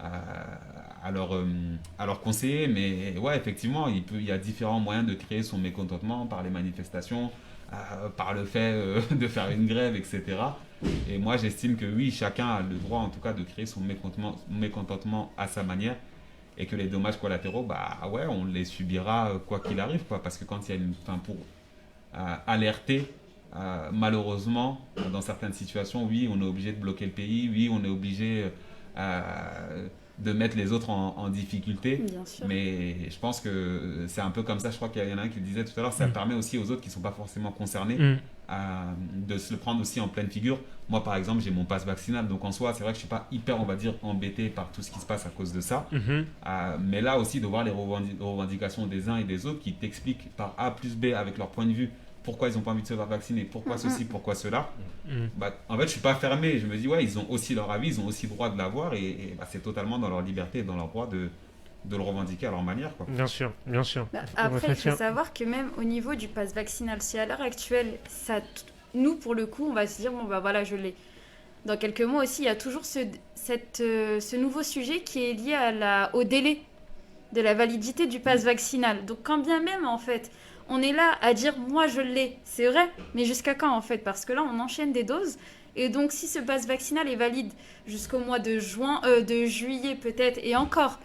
à leur conseiller, mais ouais, effectivement, il y a différents moyens de créer son mécontentement par les manifestations, par le fait de faire une grève, etc. Et moi, j'estime que oui, chacun a le droit, en tout cas, de créer son mécontentement à sa manière, et que les dommages collatéraux, on les subira quoi qu'il arrive, parce que quand il y a pour alerter, malheureusement, dans certaines situations, oui, on est obligé de bloquer le pays, oui, on est obligé de mettre les autres en difficulté. Mais je pense que c'est un peu comme ça. Je crois qu'il y en a un qui le disait tout à l'heure, ça permet aussi aux autres qui ne sont pas forcément concernés de se le prendre aussi en pleine figure. Moi, par exemple, j'ai mon pass vaccinal, donc en soi, c'est vrai que je ne suis pas hyper, on va dire, embêté par tout ce qui se passe à cause de ça. Mais là aussi, de voir les revendications des uns et des autres qui t'expliquent par A plus B avec leur point de vue pourquoi ils n'ont pas envie de se faire vacciner, pourquoi ceci, pourquoi cela. En fait, je ne suis pas fermé. Je me dis, ouais, ils ont aussi leur avis, ils ont aussi le droit de l'avoir et c'est totalement dans leur liberté et dans leur droit de le revendiquer à leur manière. Bien sûr, bien sûr. Après, il faut savoir que même au niveau du pass vaccinal, si à l'heure actuelle, nous, pour le coup, on va se dire, voilà, je l'ai. Dans quelques mois aussi, il y a toujours ce nouveau sujet qui est lié au délai de la validité du pass vaccinal. Donc, quand bien même, en fait, on est là à dire moi je l'ai, c'est vrai, mais jusqu'à quand en fait? Parce que là on enchaîne des doses et donc si ce pass vaccinal est valide jusqu'au mois de juillet peut-être et encore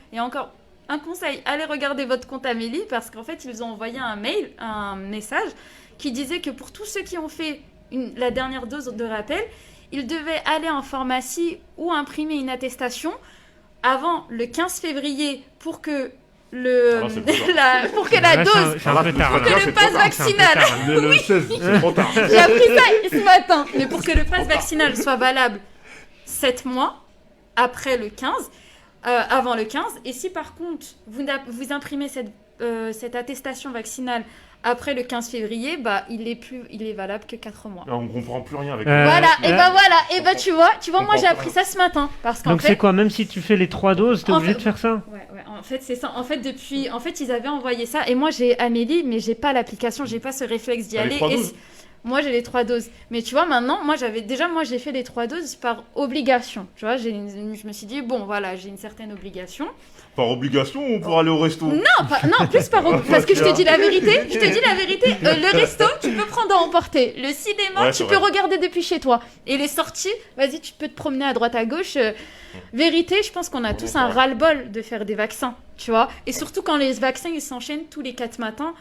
un conseil, allez regarder votre compte Amélie parce qu'en fait ils ont envoyé un message qui disait que pour tous ceux qui ont fait la dernière dose de rappel, ils devaient aller en pharmacie ou imprimer une attestation avant le 15 février pour que le pass vaccinal. Le 16, c'est trop tard. J'ai appris ça ce matin. Mais pour que le pass vaccinal soit valable 7 mois après le 15, avant le 15, et si par contre vous imprimez cette attestation vaccinale après le 15 février, il est valable que 4 mois. On comprend plus rien avec voilà, tu vois, moi j'ai appris ça ce matin. Donc c'est quoi, même si tu fais les 3 doses, t'es obligé de faire ça? Ouais, en fait c'est ça. En fait, ils avaient envoyé ça, et moi j'ai Amélie, mais j'ai pas l'application, j'ai pas ce réflexe d'y aller. Moi j'ai les 3 doses. Mais tu vois, maintenant, moi j'ai fait les 3 doses par obligation. Tu vois, je me suis dit, bon voilà, j'ai une certaine obligation. Par obligation ou pour aller au resto? Non, plus parce que je te dis la vérité. Le resto, tu peux prendre à emporter. Le cinéma, tu peux regarder depuis chez toi. Et les sorties, vas-y, tu peux te promener à droite à gauche. Vérité, je pense qu'on a tous un ras-le-bol de faire des vaccins, tu vois. Et surtout quand les vaccins ils s'enchaînent tous les 4 matins.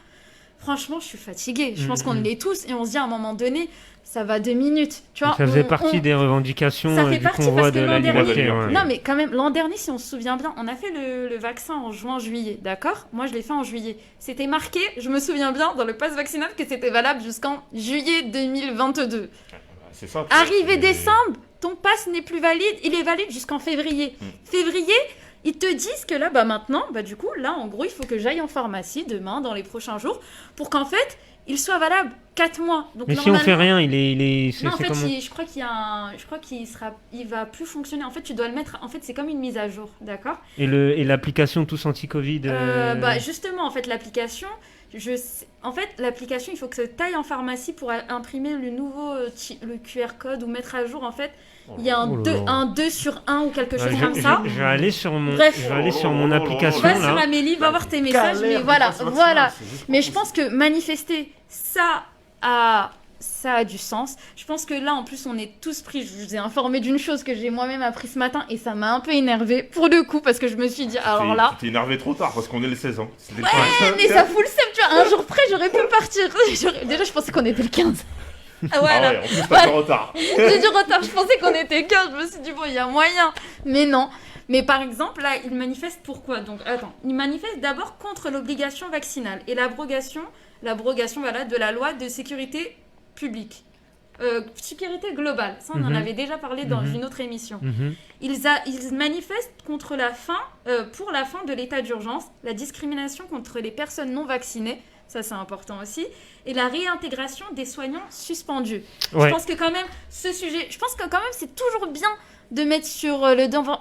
Franchement, je suis fatiguée. Je pense qu'on l'est tous et on se dit à un moment donné, ça va 2 minutes. Tu vois, ça faisait partie des revendications du convoi de la liberté. Non, mais quand même, l'an dernier, si on se souvient bien, on a fait le vaccin en juin-juillet, d'accord? Moi, je l'ai fait en juillet. C'était marqué, je me souviens bien, dans le pass vaccinal que c'était valable jusqu'en juillet 2022. C'est ça. Arrivé décembre, ton pass n'est plus valide. Il est valide jusqu'en février. Février, ils te disent que là, maintenant, du coup, là, en gros, il faut que j'aille en pharmacie demain, dans les prochains jours, pour qu'en fait, il soit valable 4 mois. Donc, mais si on fait rien, non, en fait, je crois qu'il va plus fonctionner. En fait, tu dois le mettre. En fait, c'est comme une mise à jour, d'accord? Et l'application Tous Anti-Covid. Justement, en fait, l'application. L'application, il faut que tu ailles en pharmacie pour imprimer le QR code ou mettre à jour, en fait. Il y a un 2 sur 1 ou quelque chose comme ça. Je vais aller sur mon application. Va sur Amélie, va voir tes messages. Mais voilà. Mais je pense que manifester, ça a du sens. Je pense que là, en plus, on est tous pris. Je vous ai informé d'une chose que j'ai moi-même appris ce matin et ça m'a un peu énervée pour le coup parce que je me suis dit, alors là... T'es énervé trop tard parce qu'on est le 16 ans. Ouais, mais ça fout le seum, tu vois. Un jour près, j'aurais pu partir. Déjà, je pensais qu'on était le 15. Voilà. Ah ouais, en plus t'as du retard. J'ai du retard, je pensais qu'on était 15, je me suis dit bon, il y a moyen. Mais non. Mais par exemple, là, ils manifestent pourquoi? Donc attends, ils manifestent d'abord contre l'obligation vaccinale et l'abrogation de la loi de sécurité publique. Sécurité globale, ça on en avait déjà parlé dans une autre émission. Ils manifestent pour la fin de l'état d'urgence, la discrimination contre les personnes non vaccinées, ça c'est important aussi, et la réintégration des soignants suspendus. Ouais. Je pense que quand même, ce sujet, c'est toujours bien de mettre sur le devant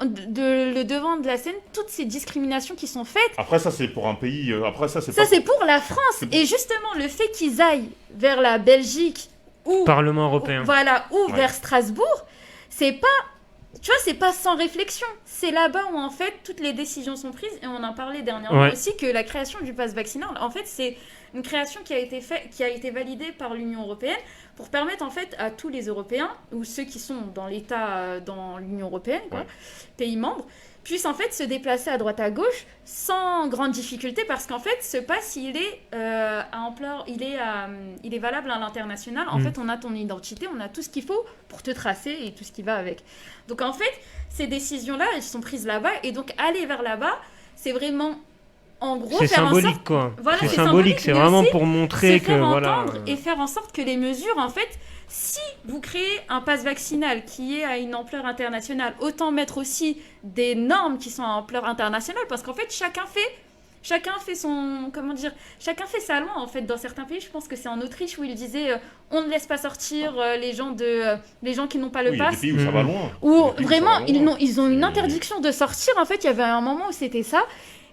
de la scène toutes ces discriminations qui sont faites. Après, ça, c'est pour un pays. C'est pour la France. Et justement, le fait qu'ils aillent vers la Belgique ou Parlement européen. Vers Strasbourg, c'est pas sans réflexion. C'est là-bas où en fait toutes les décisions sont prises, et on en parlait dernièrement aussi, que la création du pass vaccinal, en fait, c'est une création qui a été validée par l'Union européenne pour permettre en fait à tous les Européens, ou ceux qui sont dans l'État, dans l'Union européenne, pays membres, puissent en fait se déplacer à droite à gauche sans grande difficulté, parce qu'en fait ce pass il est valable à l'international. En fait, on a ton identité, on a tout ce qu'il faut pour te tracer et tout ce qui va avec. Donc en fait, ces décisions-là, elles sont prises là-bas, et donc aller vers là-bas, c'est vraiment en gros c'est faire symbolique, en sorte... quoi. Voilà, c'est symbolique, c'est vraiment pour montrer que et faire en sorte que les mesures, en fait, si vous créez un pass vaccinal qui est à une ampleur internationale, autant mettre aussi des normes qui sont à ampleur internationale, parce qu'en fait chacun fait sa loi. En fait, dans certains pays, je pense que c'est en Autriche où il disait on ne laisse pas sortir les gens qui n'ont pas le pass. Il y a des pays où ça va loin. Où vraiment ils ont une interdiction de sortir. En fait, il y avait un moment où c'était ça.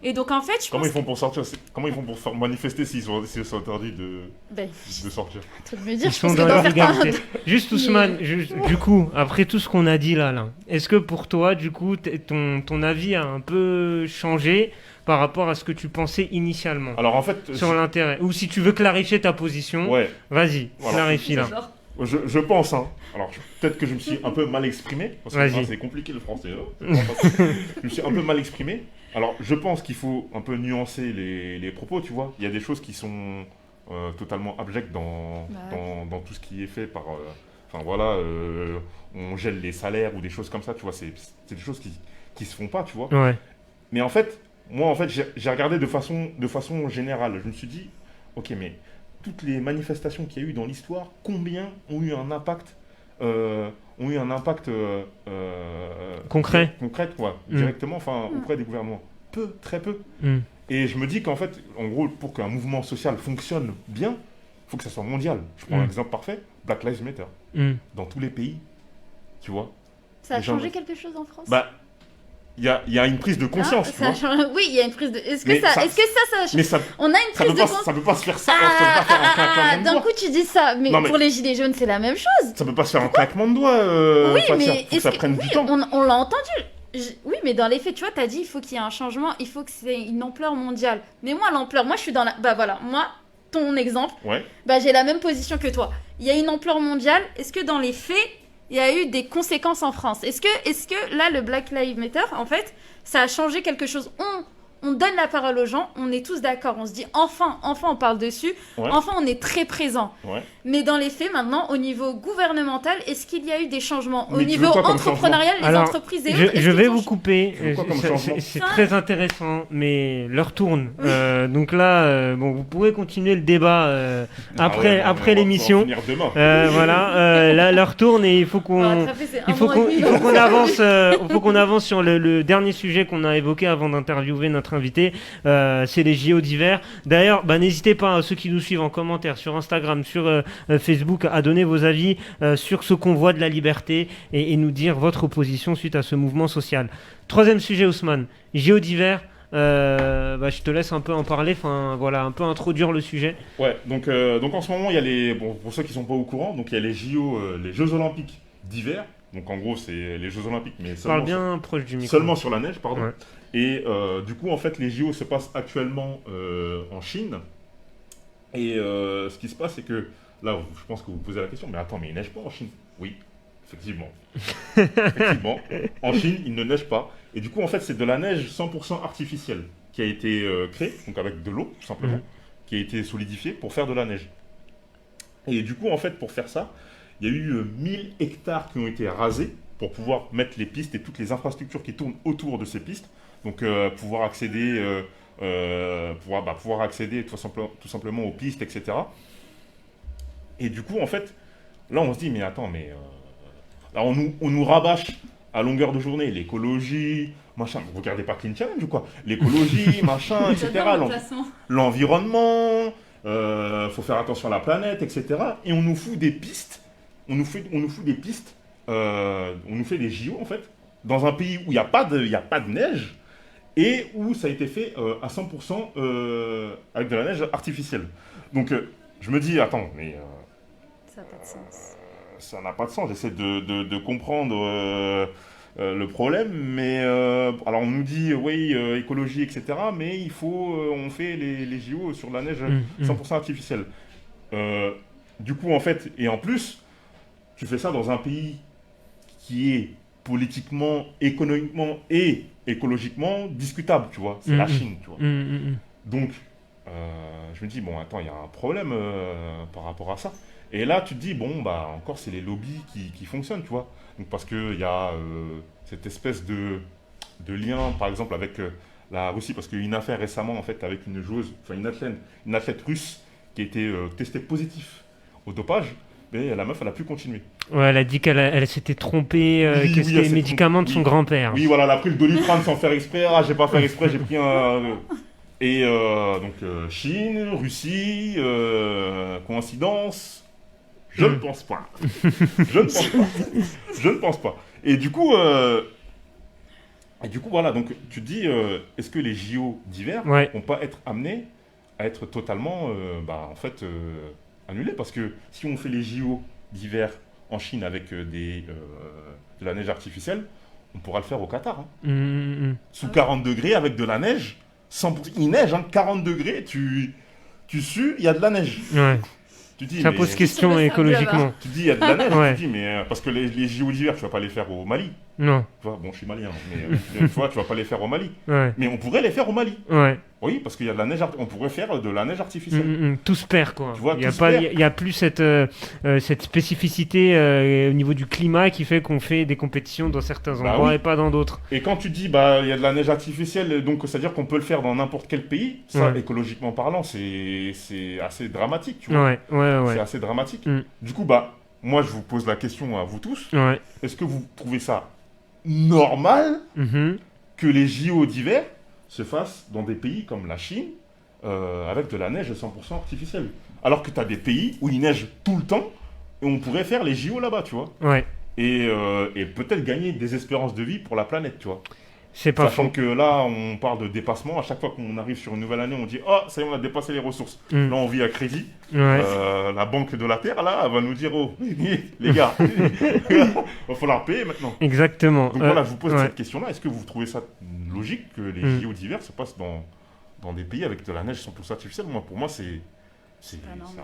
Et donc en fait, Comment ils font pour sortir? Comment ils font pour faire manifester s'ils sont interdits de sortir? Ils sont dans leur liberté. Juste Ousmane, du coup, après tout ce qu'on a dit là, est-ce que pour toi, du coup, ton avis a un peu changé par rapport à ce que tu pensais initialement? Alors en fait, sur l'intérêt. Ou si tu veux clarifier ta position, vas-y, clarifie là. Je pense, alors peut-être que je me suis un peu mal exprimé, parce que c'est compliqué le français. Je me suis un peu mal exprimé. Alors je pense qu'il faut un peu nuancer les propos, tu vois. Il y a des choses qui sont totalement abjectes dans tout ce qui est fait par... on gèle les salaires ou des choses comme ça, tu vois. C'est des choses qui se font pas, tu vois. Ouais. Mais en fait, moi, j'ai regardé de façon générale. Je me suis dit, ok, mais toutes les manifestations qu'il y a eu dans l'histoire, combien ont eu un impact concret, quoi, directement, auprès des gouvernements? Peu, très peu. Et je me dis qu'en fait, en gros, pour qu'un mouvement social fonctionne bien, il faut que ça soit mondial. Je prends un exemple parfait, Black Lives Matter. Dans tous les pays, tu vois. Ça a changé quelque chose en France? Il y a une prise de conscience, tu vois. Oui, il y a une prise de... Est-ce que ça change? On a une prise de conscience. Ça peut pas se faire ça, ça peut pas faire un claquement de doigts. D'un coup, tu dis ça, mais pour les gilets jaunes, c'est la même chose. Ça peut pas se faire un claquement de doigts, oui, mais faut que ça prenne du temps. On l'a entendu. Oui, mais dans les faits, tu vois, t'as dit, il faut qu'il y ait un changement, il faut que c'est une ampleur mondiale. Mais moi, moi, je suis dans la... moi, ton exemple, j'ai la même position que toi. Il y a une ampleur mondiale, est-ce que dans les faits... il y a eu des conséquences en France? Est-ce que là, le Black Lives Matter, en fait, ça a changé quelque chose? On donne la parole aux gens, on est tous d'accord, on se dit enfin on parle dessus, enfin on est très présent. Mais dans les faits, maintenant, au niveau gouvernemental, est-ce qu'il y a eu des changements? Au niveau entrepreneurial, les entreprises et autres? Je vais vous couper, c'est très intéressant, mais l'heure tourne. Donc là, vous pourrez continuer le débat après l'émission. Voilà, l'heure tourne et il faut qu'on avance sur le dernier sujet qu'on a évoqué avant d'interviewer notre invité, c'est les JO d'hiver. D'ailleurs, n'hésitez pas, ceux qui nous suivent en commentaire sur Instagram, sur Facebook, à donner vos avis sur ce convoi de la liberté et nous dire votre opposition suite à ce mouvement social. Troisième sujet, Ousmane, JO d'hiver. Je te laisse un peu en parler, un peu introduire le sujet. Donc en ce moment, il y a pour ceux qui sont pas au courant, donc il y a les JO, les Jeux Olympiques d'hiver. Donc en gros, c'est les Jeux Olympiques, mais seulement sur la neige, pardon. Et du coup, en fait, les JO se passent actuellement en Chine. Et ce qui se passe, c'est que là, je pense que vous posez la question, mais attends, mais il neige pas en Chine? Oui, effectivement. En Chine, il ne neige pas. Et du coup, en fait, c'est de la neige 100% artificielle qui a été créée, donc avec de l'eau, tout simplement, qui a été solidifiée pour faire de la neige. Et du coup, en fait, pour faire ça, il y a eu 1000 hectares qui ont été rasés pour pouvoir mettre les pistes et toutes les infrastructures qui tournent autour de ces pistes. Donc, pouvoir accéder tout simplement aux pistes, etc. Et du coup, en fait, là, on se dit, mais attends, là, on nous rabâche à longueur de journée l'écologie, machin. Vous regardez pas Clean Challenge ou quoi? L'écologie, machin, etc. L'environnement, faut faire attention à la planète, etc. Et on nous fout des pistes, on nous fait des JO en fait, dans un pays où il n'y a pas de neige et où ça a été fait à 100% avec de la neige artificielle. Donc je me dis, attends, mais Ça n'a pas de sens. ça n'a pas de sens. J'essaie de comprendre le problème, mais alors on nous dit oui, écologie, etc. Mais on fait les JO sur de la neige 100% artificielle. Du coup, en fait, et en plus, tu fais ça dans un pays qui est politiquement, économiquement et écologiquement discutable, tu vois. C'est la Chine, tu vois. Donc, je me dis, bon, attends, il y a un problème par rapport à ça. Et là, tu te dis, bon, bah, encore, c'est les lobbies qui fonctionnent, tu vois. Donc, parce qu'il y a cette espèce de lien, par exemple, avec la Russie, parce qu'il y a eu une affaire récemment, en fait, avec une joueuse, enfin, une athlète russe qui a été testée positif au dopage, mais la meuf, elle a pu continuer. Ouais, elle a dit qu'elle s'était trompée, que c'était les médicaments de son grand-père. Oui, voilà, elle a pris le Doliprane sans faire exprès. Ah, j'ai pas fait exprès, j'ai pris un... Et donc, Chine, Russie, coïncidence. Je ne pense pas. Je ne pense pas. Et du coup, voilà, donc tu te dis, est-ce que les JO d'hiver vont pas être amenés à être totalement, en fait, annulés? Parce que si on fait les JO d'hiver en Chine avec de la neige artificielle, on pourra le faire au Qatar. Hein. Sous 40 degrés avec de la neige, 100%, il neige, hein, 40 degrés, tu sues, il y a de la neige. Ouais. Tu dis, ça pose question écologiquement. Tu dis, il y a de la neige, tu dis, mais parce que les JO d'hiver, tu vas pas les faire au Mali. Non. Tu vois, bon, je suis malien, mais tu vois, tu vas pas les faire au Mali. Ouais. Mais on pourrait les faire au Mali. Ouais. Oui, parce qu'il y a de la neige, on pourrait faire de la neige artificielle. Tout se perd, quoi. Tu vois, il n'y a plus cette spécificité au niveau du climat qui fait qu'on fait des compétitions dans certains endroits et pas dans d'autres. Et quand tu dis, il y a de la neige artificielle, donc c'est-à-dire qu'on peut le faire dans n'importe quel pays, ça, écologiquement parlant, c'est assez dramatique, tu vois. Ouais. C'est assez dramatique. Du coup, moi, je vous pose la question à vous tous. Est-ce que vous trouvez ça normal que les JO d'hiver se fassent dans des pays comme la Chine avec de la neige 100% artificielle? Alors que tu as des pays où il neige tout le temps et on pourrait faire les JO là-bas, tu vois. Et peut-être gagner des espérances de vie pour la planète, tu vois. C'est pas Sachant faux. que là, on parle de dépassement. À chaque fois qu'on arrive sur une nouvelle année, on dit « Oh, ça y est, on a dépassé les ressources. Là, on vit à crédit. La banque de la Terre, là, elle va nous dire « Oh, les gars, il va falloir payer maintenant. » Exactement. Donc voilà, je vous pose cette question-là. Est-ce que vous trouvez ça logique que les JO d'hiver se passent dans des pays avec de la neige 100% artificielle? Pour moi, c'est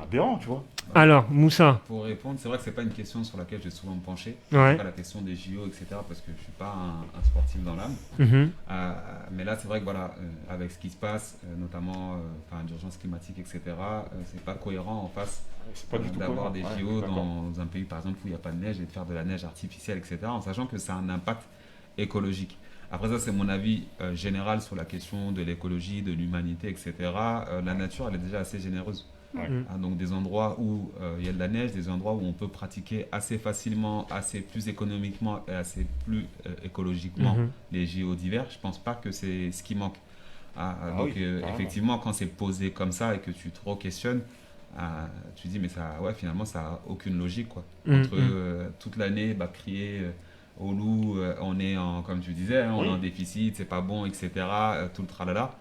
aberrant, tu vois. Alors, Moussa. Pour répondre, c'est vrai que c'est pas une question sur laquelle je vais souvent me pencher. Ouais. C'est pas la question des JO, etc. Parce que je suis pas un sportif dans l'âme. Mais là, c'est vrai que voilà, avec ce qui se passe, notamment d'urgence climatique, etc. C'est pas cohérent en face d'avoir des JO dans un pays, par exemple, où il n'y a pas de neige et de faire de la neige artificielle, etc. En sachant que ça a un impact écologique. Après ça, c'est mon avis général sur la question de l'écologie, de l'humanité, etc. La nature, elle est déjà assez généreuse. Donc des endroits où il y a de la neige, des endroits où on peut pratiquer assez facilement, assez plus économiquement et assez plus écologiquement les JO d'hiver. Je pense pas que c'est ce qui manque. Effectivement, quand c'est posé comme ça et que tu te re-questionnes, tu dis mais ça, finalement ça a aucune logique, quoi. Entre toute l'année crier au loup, on est comme tu disais, on est en déficit, c'est pas bon, etc. Tout le tralala.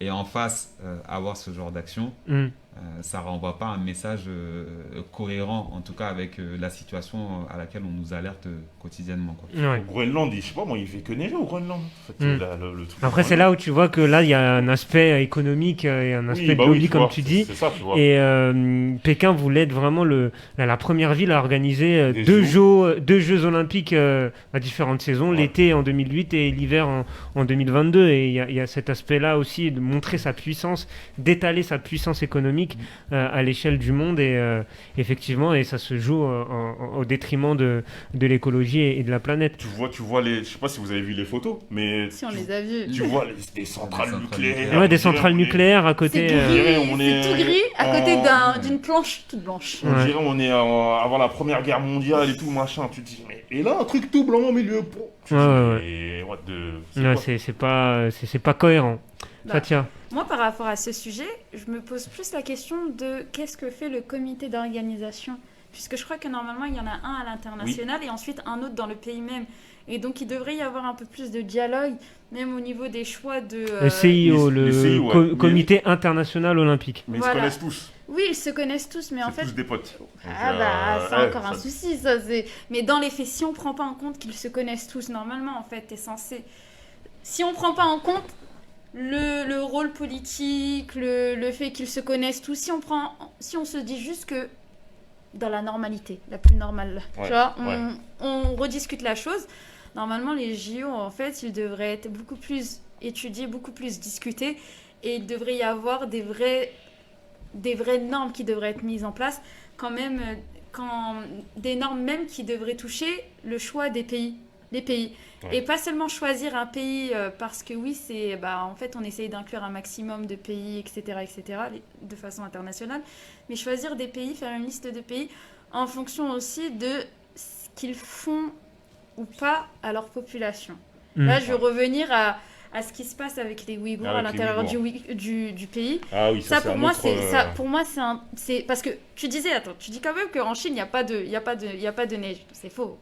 Et en face, avoir ce genre d'action, ça renvoie pas un message cohérent, en tout cas avec la situation à laquelle on nous alerte quotidiennement, quoi. Au Groenland, je sais pas, moi, il fait que neiger au Groenland. En fait, le truc. Après, c'est là où tu vois que là, il y a un aspect économique et un aspect de lobby, comme tu dis. C'est ça, tu vois. Et Pékin voulait être vraiment la première ville à organiser deux Jeux olympiques à différentes saisons, l'été en 2008 et l'hiver en 2022. Et il y a cet aspect-là aussi de montrer sa puissance, d'étaler sa puissance économique à l'échelle du monde. Et effectivement, et ça se joue au détriment de l'écologie et de la planète. Tu vois je sais pas si vous avez vu les photos, mais si on les a vues. Tu vois des centrales nucléaires. Des centrales nucléaires à côté. C'est tout gris à côté d'une planche toute blanche. On dirait on est avant la Première Guerre mondiale et tout machin. Tu te dis mais et là un truc tout blanc au milieu. C'est pas cohérent. Fatia. Moi, par rapport à ce sujet, je me pose plus la question de qu'est-ce que fait le comité d'organisation ? Puisque je crois que normalement, il y en a un à l'international et ensuite un autre dans le pays même. Et donc, il devrait y avoir un peu plus de dialogue, même au niveau des choix de... Le CIO, le CIO, ouais. Comité international olympique. Mais ils se connaissent tous. Oui, ils se connaissent tous, mais en fait... C'est tous des potes. Donc, c'est encore un souci, ça. Mais dans les faits, si on prend pas en compte qu'ils se connaissent tous, normalement, en fait, t'es censé... Si on prend pas en compte le rôle politique, le fait qu'ils se connaissent tous, si on se dit juste que dans la normalité, la plus normale, tu vois, on rediscute la chose. Normalement, les JO, en fait, ils devraient être beaucoup plus étudiés, beaucoup plus discutés, et il devrait y avoir des vraies normes qui devraient être mises en place, des normes même qui devraient toucher le choix des pays, les pays. Ouais. Et pas seulement choisir un pays parce que oui, en fait, on essaye d'inclure un maximum de pays, etc., de façon internationale, mais choisir des pays, faire une liste de pays en fonction aussi de ce qu'ils font ou pas à leur population. Là, je veux revenir à ce qui se passe avec les Ouïghours à l'intérieur du pays. Ah oui, ça pour moi, c'est parce que tu dis quand même qu'en Chine, il n'y a pas de neige. C'est faux.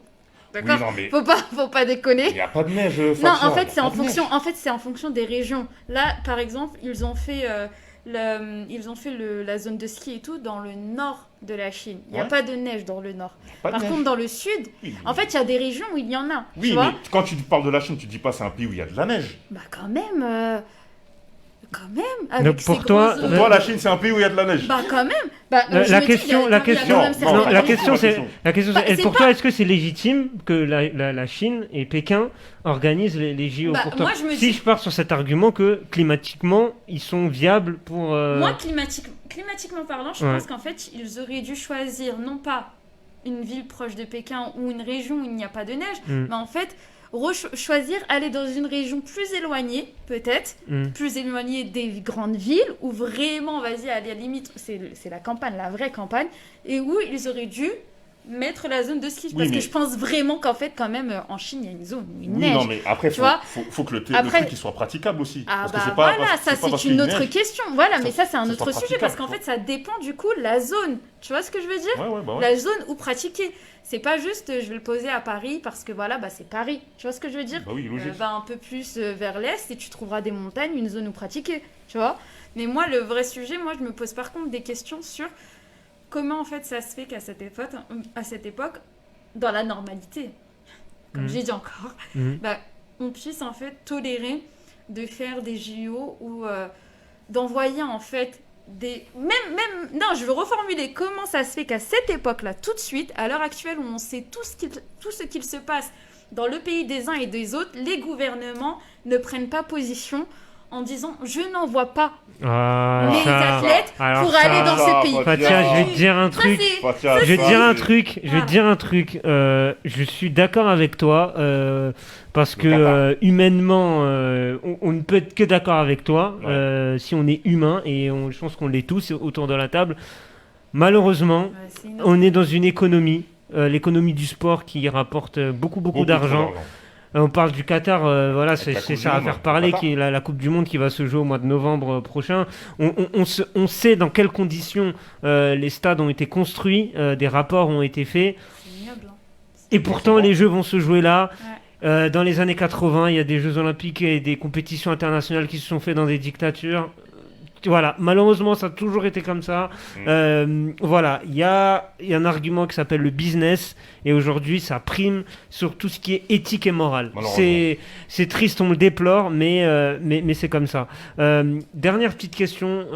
D'accord. Oui, faut pas déconner. Il n'y a pas de neige. Non, en fait, c'est en fonction des régions. Là, par exemple, ils ont fait la zone de ski et tout dans le nord de la Chine. Il n'y a pas de neige dans le nord. Par contre, dans le sud, en fait, il y a des régions où il y en a. Oui, mais quand tu parles de la Chine, tu dis pas c'est un pays où il y a de la neige. Bah quand même. Avec pour toi, la Chine, c'est un pays où il y a de la neige. Bah quand même. La question, c'est, pour toi, est-ce que c'est légitime que la Chine et Pékin organisent les JO pour toi ? Je pars sur cet argument que climatiquement, ils sont viables pour. Moi, climatiquement parlant, je pense qu'en fait, ils auraient dû choisir non pas une ville proche de Pékin ou une région où il n'y a pas de neige, mais en fait choisir aller dans une région plus éloignée, peut-être, plus éloignée des grandes villes, où vraiment, à la limite, c'est la campagne, la vraie campagne, et où ils auraient dû mettre la zone de ski. Parce que je pense vraiment qu'en fait, quand même, en Chine, il y a une zone où il neige. Non, mais après, faut que le truc il soit praticable aussi. C'est une autre question. Voilà, mais ça, c'est un autre sujet, parce qu'en fait, ça dépend du coup de la zone. Tu vois ce que je veux dire ? La zone où pratiquer. C'est pas juste, je vais le poser à Paris parce que c'est Paris. Tu vois ce que je veux dire ? Oui, logique. Va un peu plus vers l'est et tu trouveras des montagnes, une zone où pratiquer. Tu vois ? Mais moi, le vrai sujet, je me pose par contre des questions sur comment en fait ça se fait qu'à cette époque, dans la normalité, comme j'ai dit encore, on puisse en fait tolérer de faire des JO ou d'envoyer en fait je veux reformuler comment ça se fait qu'à cette époque-là, tout de suite, à l'heure actuelle où on sait tout ce qu'il se passe dans le pays des uns et des autres, les gouvernements ne prennent pas position en disant je n'envoie pas les athlètes pour aller dans ce pays. Fatia, je vais te dire un truc. Je suis d'accord avec toi parce que humainement, on ne peut être que d'accord avec toi si on est humain et je pense qu'on l'est tous autour de la table. Malheureusement, on est dans une économie, l'économie du sport qui rapporte beaucoup d'argent. On parle du Qatar, c'est ça à faire parler, qui est la Coupe du Monde qui va se jouer au mois de novembre prochain. On sait dans quelles conditions les stades ont été construits, des rapports ont été faits. C'est ignoble. Et pourtant, les Jeux vont se jouer là. Ouais. Dans les années 80, il y a des Jeux Olympiques et des compétitions internationales qui se sont faites dans des dictatures. Voilà, malheureusement, ça a toujours été comme ça. Voilà, il y a un argument qui s'appelle le business, et aujourd'hui, ça prime sur tout ce qui est éthique et morale. C'est triste, on le déplore, mais c'est comme ça. Dernière petite question,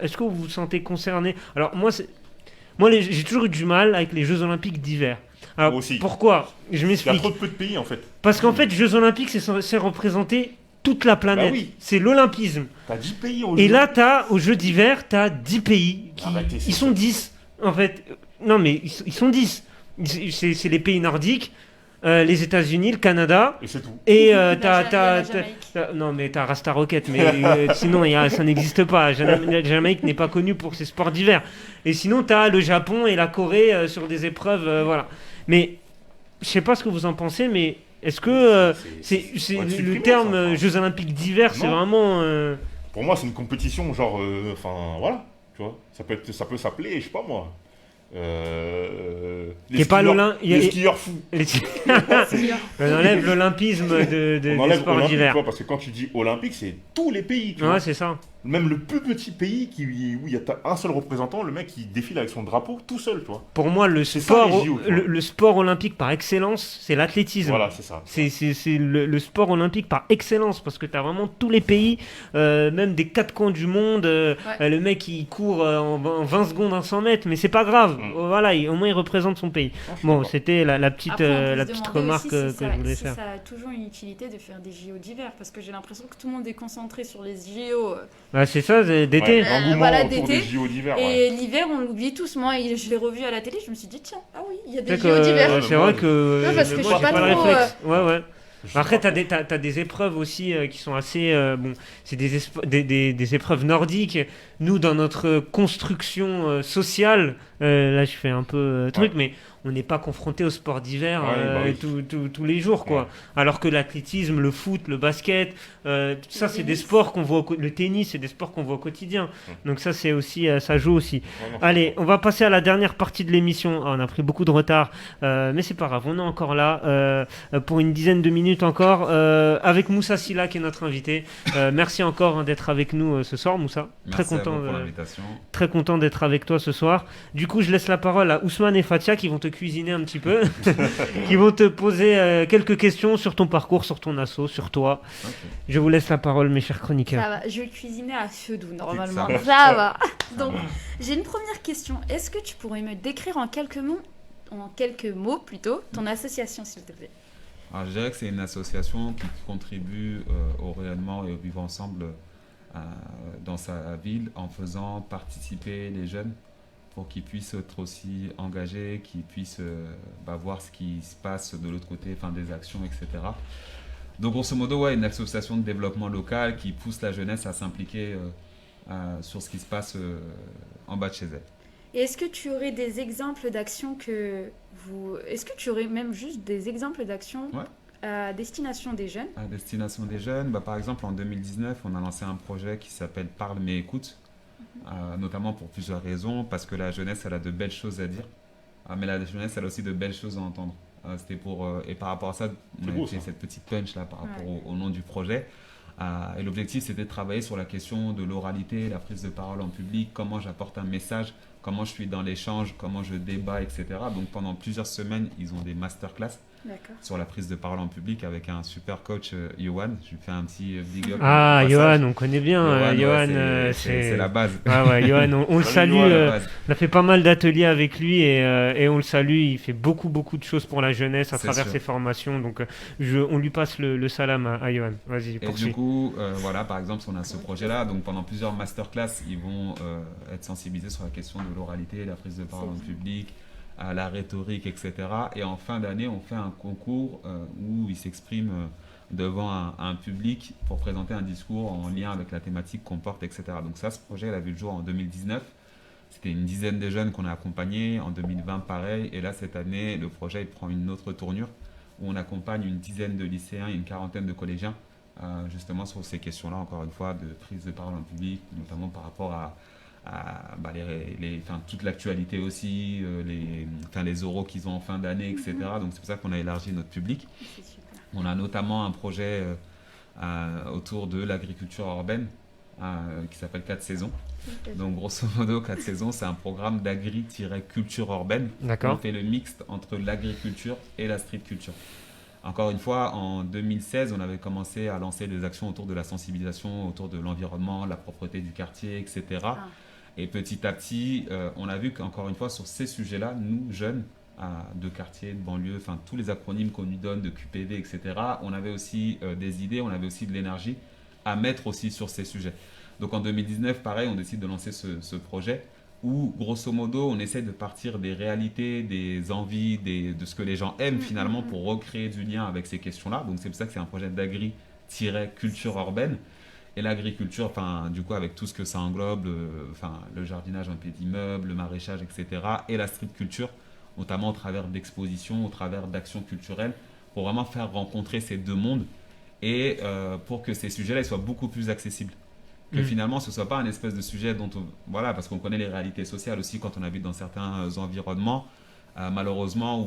est-ce que vous vous sentez concerné ? Alors, moi, j'ai toujours eu du mal avec les Jeux Olympiques d'hiver. Alors, aussi. Pourquoi ? Je m'explique. Il y a trop de peu de pays, en fait. Parce qu'en fait, Jeux Olympiques, c'est représenter toute la planète. C'est l'olympisme. T'as 10 pays Et là, aux Jeux d'hiver, t'as 10 pays. Ils sont 10, en fait. Non, mais ils sont 10. C'est les pays nordiques, les États-Unis, le Canada. Et c'est tout. Et non, mais t'as Rasta Rocket, mais sinon, ça n'existe pas. La Jamaïque n'est pas connue pour ses sports d'hiver. Et sinon, t'as le Japon et la Corée sur des épreuves, voilà. Mais, je sais pas ce que vous en pensez, mais Est-ce que c'est le supprimé, terme ça, enfin. Jeux Olympiques d'hiver, c'est Non. vraiment... Pour moi, c'est une compétition, genre, enfin, voilà, tu vois. Ça peut s'appeler, je sais pas moi. Qui est pas Les skieurs fous. On enlève l'olympisme des On enlève sports olympique, tu d'hiver. vois, parce que quand tu dis olympique, c'est tous les pays, tu Ouais, vois. c'est ça. Même le plus petit pays où il y a un seul représentant, le mec il défile avec son drapeau tout seul, tu vois. Pour moi, C'est ça, les JO, tu vois. le sport olympique par excellence, c'est l'athlétisme. Voilà, c'est ça. C'est le sport olympique par excellence parce que tu as vraiment tous les pays, même des quatre coins du monde. Le mec il court en 20 secondes un 100 mètres, mais c'est pas grave. Voilà, au moins il représente son pays. Bon, c'était la petite, Après, la petite remarque que je voulais faire. Ça a toujours une utilité de faire des JO d'hiver parce que j'ai l'impression que tout le monde est concentré sur les JO. Bah, c'est ça, d'été. Ouais, l'engouement Voilà, autour d'été. des JO d'hiver. Et l'hiver, on l'oublie tous. Moi, je l'ai revu à la télé, je me suis dit, tiens, ah oui, il y a des C'est JO d'hiver. c'est vrai que Non, parce que moi je j'ai sais pas pas le trop, réflexe. Ouais. Je Après, sais t'as des épreuves aussi qui sont assez. Bon, c'est des épreuves nordiques. Nous, dans notre construction sociale, là je fais un peu truc, mais on n'est pas confronté au sport d'hiver tous les jours, quoi. Ouais. Alors que l'athlétisme, le foot, le basket, tout ça, c'est des sports qu'on voit le tennis, c'est des sports qu'on voit au quotidien. Donc ça, c'est aussi, ça joue aussi. Ouais, non, Allez, on va passer à la dernière partie de l'émission. On a pris beaucoup de retard, mais c'est pas grave, on est encore là pour une dizaine de minutes encore avec Moussa Silla qui est notre invité. Merci encore d'être avec nous ce soir, Moussa. Merci à vous pour l'invitation. Très content d'être avec toi ce soir. Du coup, je laisse la parole à Ousmane et Fatia qui vont te cuisiner un petit peu, qui vont te poser quelques questions sur ton parcours, sur ton assaut, sur toi. Okay. Je vous laisse la parole, mes chers chroniqueurs. Ça va, je vais cuisiner à feu doux normalement. Ça Ça va. Donc, j'ai une première question. Est-ce que tu pourrais me décrire en quelques mots plutôt, ton association, s'il te plaît? Alors, je dirais que c'est une association qui contribue au rayonnement et au vivre ensemble dans sa ville en faisant participer les jeunes pour qu'ils puissent être aussi engagés, qu'ils puissent voir ce qui se passe de l'autre côté, enfin des actions, etc. Donc grosso modo, une association de développement local qui pousse la jeunesse à s'impliquer sur ce qui se passe en bas de chez elle. Et est-ce que tu aurais des exemples d'actions Est-ce que tu aurais même juste des exemples d'actions à destination des jeunes? À destination des jeunes, par exemple en 2019, on a lancé un projet qui s'appelle Parle mais écoute. Notamment pour plusieurs raisons, parce que la jeunesse elle a de belles choses à dire, mais la jeunesse elle a aussi de belles choses à entendre. C'était et par rapport à ça, on a fait cette petite punch là par rapport au nom du projet. Et l'objectif c'était de travailler sur la question de l'oralité, la prise de parole en public, comment j'apporte un message, comment je suis dans l'échange, comment je débat, etc. Donc pendant plusieurs semaines, ils ont des masterclass sur la prise de parole en public avec un super coach, Johan. Je lui fais un petit big up. Ah, Johan, on connaît bien. Johan, c'est la base. Ah ouais, Johan, on le salue. On a fait pas mal d'ateliers avec lui et on le salue. Il fait beaucoup de choses pour la jeunesse à travers ses formations. Donc, on lui passe le salam à Johan. Vas-y, poursuis. Et du coup, par exemple, on a ce projet-là. Donc, pendant plusieurs masterclass, ils vont être sensibilisés sur la question de l'oralité, la prise de parole en public, à la rhétorique, etc. Et en fin d'année, on fait un concours où ils s'expriment devant un public pour présenter un discours en lien avec la thématique qu'on porte, etc. Donc ça, ce projet, il a vu le jour en 2019. C'était une dizaine de jeunes qu'on a accompagnés. En 2020, pareil. Et là, cette année, le projet il prend une autre tournure où on accompagne une dizaine de lycéens et une quarantaine de collégiens justement sur ces questions-là, encore une fois, de prise de parole en public, notamment par rapport à toute l'actualité aussi, les oraux qu'ils ont en fin d'année, etc. Donc c'est pour ça qu'on a élargi notre public. On a notamment un projet autour de l'agriculture urbaine qui s'appelle 4 saisons. Donc grosso modo, 4 saisons, c'est un programme d'agri-culture urbaine. D'accord. On fait le mixte entre l'agriculture et la street culture. Encore une fois, en 2016, on avait commencé à lancer des actions autour de la sensibilisation, autour de l'environnement, la propreté du quartier, etc. Et petit à petit, on a vu qu'encore une fois, sur ces sujets-là, nous, jeunes, de quartier, de banlieue, enfin tous les acronymes qu'on nous donne, de QPV, etc., on avait aussi des idées, on avait aussi de l'énergie à mettre aussi sur ces sujets. Donc en 2019, pareil, on décide de lancer ce projet où, grosso modo, on essaie de partir des réalités, des envies, de ce que les gens aiment finalement pour recréer du lien avec ces questions-là. Donc c'est pour ça que c'est un projet d'agri-culture urbaine. Et l'agriculture, du coup, avec tout ce que ça englobe, le jardinage un peu d'immeubles, le maraîchage, etc. Et la street culture, notamment au travers d'expositions, au travers d'actions culturelles, pour vraiment faire rencontrer ces deux mondes et pour que ces sujets-là ils soient beaucoup plus accessibles. Que finalement, ce ne soit pas un espèce de sujet dont voilà, parce qu'on connaît les réalités sociales aussi quand on habite dans certains environnements. Malheureusement,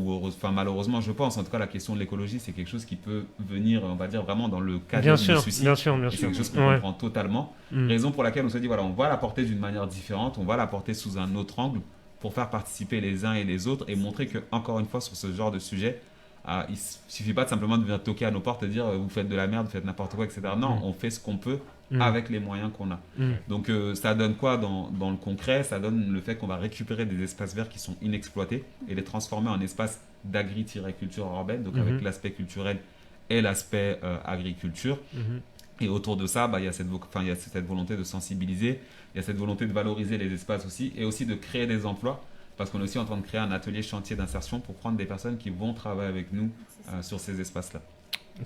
malheureusement, je pense, en tout cas, la question de l'écologie, c'est quelque chose qui peut venir, on va dire, vraiment dans le cadre du suicide. Bien sûr. C'est quelque chose qu'on comprend totalement. Raison pour laquelle on se dit, voilà, on va l'apporter d'une manière différente, on va l'apporter sous un autre angle pour faire participer les uns et les autres et montrer que, encore une fois, sur ce genre de sujet, il ne suffit pas de simplement de venir toquer à nos portes et dire vous faites de la merde, vous faites n'importe quoi, etc. Non, on fait ce qu'on peut avec les moyens qu'on a. Donc ça donne quoi dans le concret? Ça donne le fait qu'on va récupérer des espaces verts qui sont inexploités et les transformer en espaces d'agri-culture urbaine, donc avec l'aspect culturel et l'aspect agriculture. Et autour de ça, il y a cette volonté de sensibiliser, il y a cette volonté de valoriser les espaces aussi et aussi de créer des emplois. Parce qu'on est aussi en train de créer un atelier chantier d'insertion pour prendre des personnes qui vont travailler avec nous sur ces espaces-là.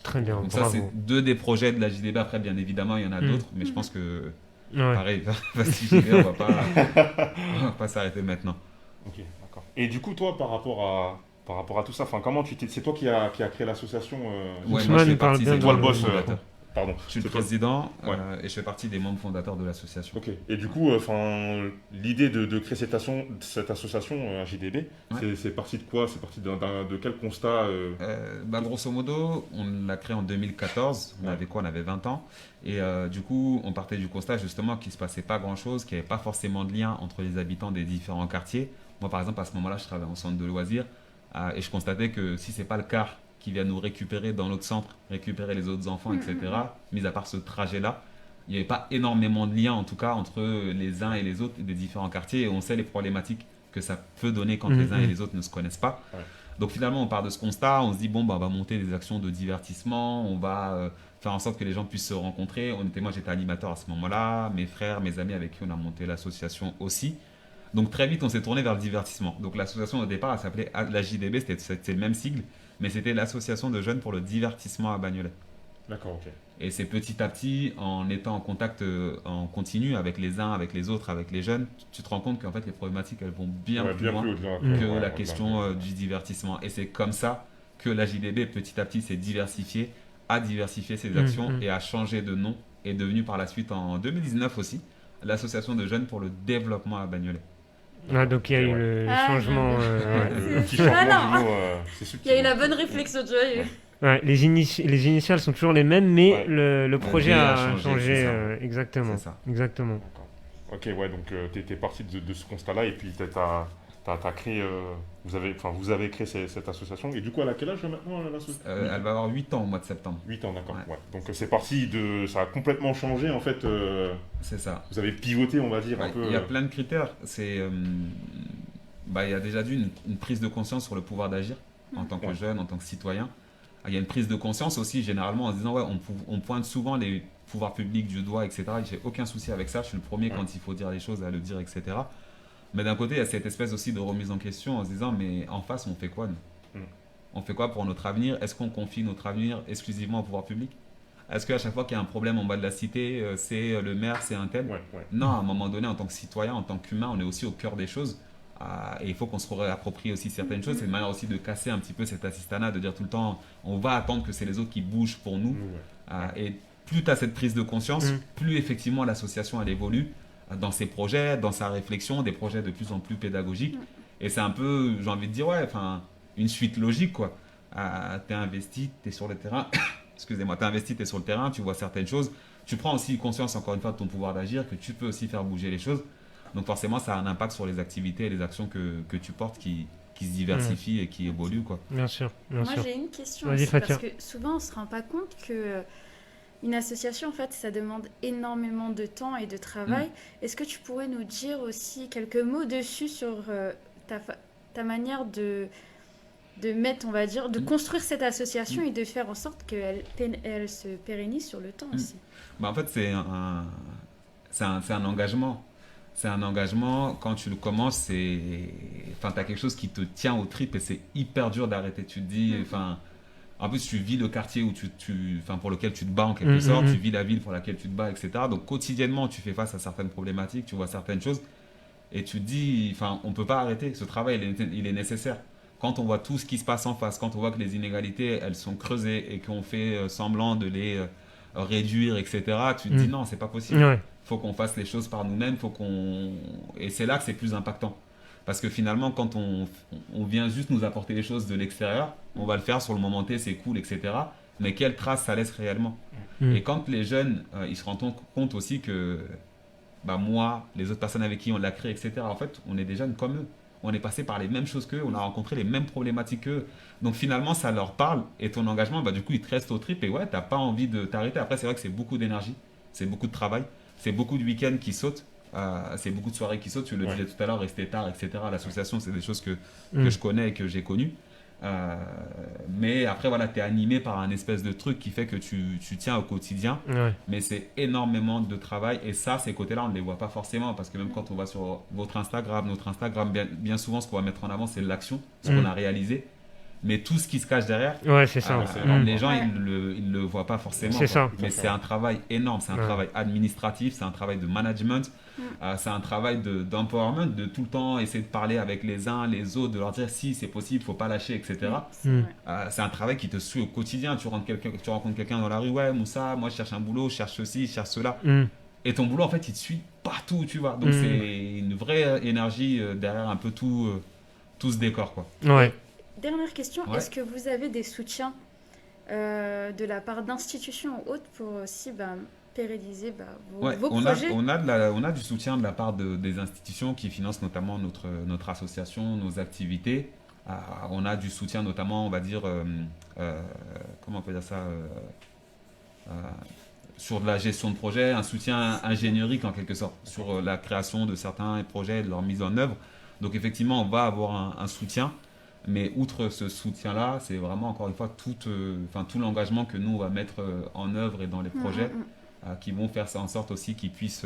Très bien, donc bravo. ça, c'est deux des projets de la JDB. Après, bien évidemment, il y en a d'autres, mais je pense que, pareil, JDB, on va pas s'arrêter maintenant. Ok, d'accord. Et du coup, toi, par rapport à tout ça, comment c'est toi qui a créé l'association Ouais, moi, je fais partie, c'est toi le boss. Pardon. Je suis le président et je fais partie des membres fondateurs de l'association. Ok. Et du coup, l'idée de créer cette association JDB, c'est parti de quoi? C'est parti de quel constat Grosso modo, on l'a créé en 2014. On avait quoi? On avait 20 ans. Et du coup, on partait du constat justement qu'il ne se passait pas grand-chose, qu'il n'y avait pas forcément de lien entre les habitants des différents quartiers. Moi, par exemple, à ce moment-là, je travaillais en centre de loisirs et je constatais que si ce n'est pas le cas qui vient nous récupérer dans notre centre, récupérer les autres enfants, etc. Mis à part ce trajet-là, il n'y avait pas énormément de liens, en tout cas, entre les uns et les autres des différents quartiers. Et on sait les problématiques que ça peut donner quand les uns et les autres ne se connaissent pas. Ouais. Donc finalement, on part de ce constat, on se dit, on va monter des actions de divertissement, on va faire en sorte que les gens puissent se rencontrer. Moi, j'étais animateur à ce moment-là, mes frères, mes amis avec qui on a monté l'association aussi. Donc très vite, on s'est tourné vers le divertissement. Donc l'association au départ, elle s'appelait la JDB, c'était le même sigle, mais c'était l'association de jeunes pour le divertissement à Bagnolet. D'accord, ok. Et c'est petit à petit, en étant en contact en continu avec les uns, avec les autres, avec les jeunes, tu te rends compte qu'en fait les problématiques elles vont bien plus loin que la question du divertissement. Et c'est comme ça que la JDB petit à petit s'est diversifiée, a diversifié ses actions et a changé de nom, et est devenue par la suite en 2019 aussi l'association de jeunes pour le développement à Bagnolet. Donc il y a eu le changement. Petit changement de nom, c'est subtil. Il y a eu la bonne réflexion, tu vois. Ouais, les initiales sont toujours les mêmes, mais le projet a changé. Exactement. C'est ça. Exactement. Ok, ouais, donc tu étais parti de ce constat-là et puis tu as créé, vous avez créé cette association. Et du coup, elle a quel âge maintenant l'association? Elle va avoir 8 ans au mois de septembre. 8 ans, d'accord. Ouais. Donc c'est parti ça a complètement changé en fait. C'est ça. Vous avez pivoté, on va dire, un peu. Il y a plein de critères. Il y a déjà une prise de conscience sur le pouvoir d'agir en tant que jeune, en tant que citoyen. Il y a une prise de conscience aussi, généralement, en se disant on pointe souvent les pouvoirs publics du doigt, etc. J'ai aucun souci avec ça. Je suis le premier quand il faut dire les choses à le dire, etc. Mais d'un côté, il y a cette espèce aussi de remise en question en se disant mais en face, on fait quoi nous? On fait quoi pour notre avenir? Est-ce qu'on confie notre avenir exclusivement au pouvoir public? Est-ce qu'à chaque fois qu'il y a un problème en bas de la cité, c'est le maire, c'est un tel? Non, à un moment donné, en tant que citoyen, en tant qu'humain, on est aussi au cœur des choses. Et il faut qu'on se réapproprie aussi certaines choses. C'est une manière aussi de casser un petit peu cet assistanat, de dire tout le temps on va attendre que c'est les autres qui bougent pour nous. Et plus tu as cette prise de conscience, plus effectivement l'association elle évolue dans ses projets, dans sa réflexion, des projets de plus en plus pédagogiques. Et c'est un peu, j'ai envie de dire, une suite logique, quoi. Tu es investi, tu es sur le terrain. Excusez-moi, tu es investi, tu es sur le terrain, tu vois certaines choses. Tu prends aussi conscience, encore une fois, de ton pouvoir d'agir, que tu peux aussi faire bouger les choses. Donc forcément, ça a un impact sur les activités et les actions que tu portes qui se diversifient et qui évoluent, quoi. Bien sûr. Moi, j'ai une question aussi, parce que souvent, on ne se rend pas compte que une association, en fait, ça demande énormément de temps et de travail. Est-ce que tu pourrais nous dire aussi quelques mots dessus sur ta manière de mettre, on va dire, de construire cette association et de faire en sorte qu'elle se pérennise sur le temps aussi? En fait, c'est un engagement. C'est un engagement, quand tu le commences, tu as quelque chose qui te tient aux tripes et c'est hyper dur d'arrêter. Tu te dis, en plus tu vis le quartier où pour lequel tu te bats en quelque sorte, tu vis la ville pour laquelle tu te bats, etc. Donc quotidiennement, tu fais face à certaines problématiques, tu vois certaines choses et tu te dis, on ne peut pas arrêter. Ce travail, il est nécessaire. quand on voit tout ce qui se passe en face, quand on voit que les inégalités, elles sont creusées et qu'on fait semblant de les réduire, etc., tu te dis non, c'est pas possible. Ouais. Faut qu'on fasse les choses par nous-mêmes, et c'est là que c'est plus impactant. Parce que finalement, quand on vient juste nous apporter les choses de l'extérieur, on va le faire sur le moment T, c'est cool, etc. Mais quelle trace ça laisse réellement? Et quand les jeunes, ils se rendent compte aussi que moi, les autres personnes avec qui on l'a créé, etc., en fait, on est des jeunes comme eux. On est passé par les mêmes choses qu'eux, on a rencontré les mêmes problématiques qu'eux. Donc finalement, ça leur parle et ton engagement, du coup, il te reste au trip et ouais, t'as pas envie de t'arrêter. Après, c'est vrai que c'est beaucoup d'énergie, c'est beaucoup de travail, c'est beaucoup de week-ends qui sautent, c'est beaucoup de soirées qui sautent. Tu le disais tout à l'heure, rester tard, etc. L'association, c'est des choses que je connais et que j'ai connues. Mais après, voilà, tu es animé par un espèce de truc qui fait que tu tiens au quotidien. Ouais. Mais c'est énormément de travail. Et ça, ces côtés-là, on ne les voit pas forcément. Parce que même quand on va sur notre Instagram, bien souvent, ce qu'on va mettre en avant, c'est l'action, ce qu'on a réalisé. Mais tout ce qui se cache derrière, c'est ça. Les gens, ils le voient pas forcément. C'est ça. Mais c'est un travail énorme. C'est un travail administratif, c'est un travail de management. C'est un travail d'empowerment, de tout le temps essayer de parler avec les uns, les autres, de leur dire si c'est possible, faut pas lâcher, etc. C'est un travail qui te suit au quotidien. Tu rencontres quelqu'un dans la rue, ouais, Moussa, moi je cherche un boulot, je cherche ceci, je cherche cela. Et ton boulot, en fait, il te suit partout, tu vois. Donc c'est une vraie énergie derrière un peu tout ce décor, quoi. Ouais. Dernière question, est-ce que vous avez des soutiens de la part d'institutions ou autres pour aussi pérenniser vos projets? On a du soutien de la part des institutions qui financent notamment notre association, nos activités. On a du soutien notamment, on va dire, comment on peut dire ça, sur de la gestion de projet, un soutien ingénierique en quelque sorte, sur la création de certains projets et de leur mise en œuvre. Donc effectivement, on va avoir un soutien. Mais outre ce soutien-là, c'est vraiment encore une fois tout l'engagement que nous on va mettre en œuvre et dans les projets qui vont faire ça en sorte aussi qu'ils puissent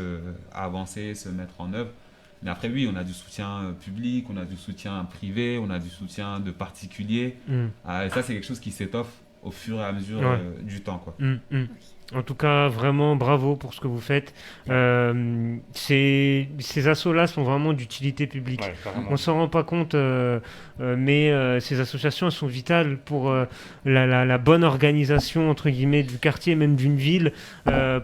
avancer, se mettre en œuvre. Mais après oui, on a du soutien public, on a du soutien privé, on a du soutien de particuliers. Et ça c'est quelque chose qui s'étoffe au fur et à mesure du temps, quoi. En tout cas, vraiment bravo pour ce que vous faites. Ces assos-là sont vraiment d'utilité publique. On ne s'en rend pas compte, mais ces associations elles sont vitales pour la bonne organisation entre guillemets du quartier, même d'une ville,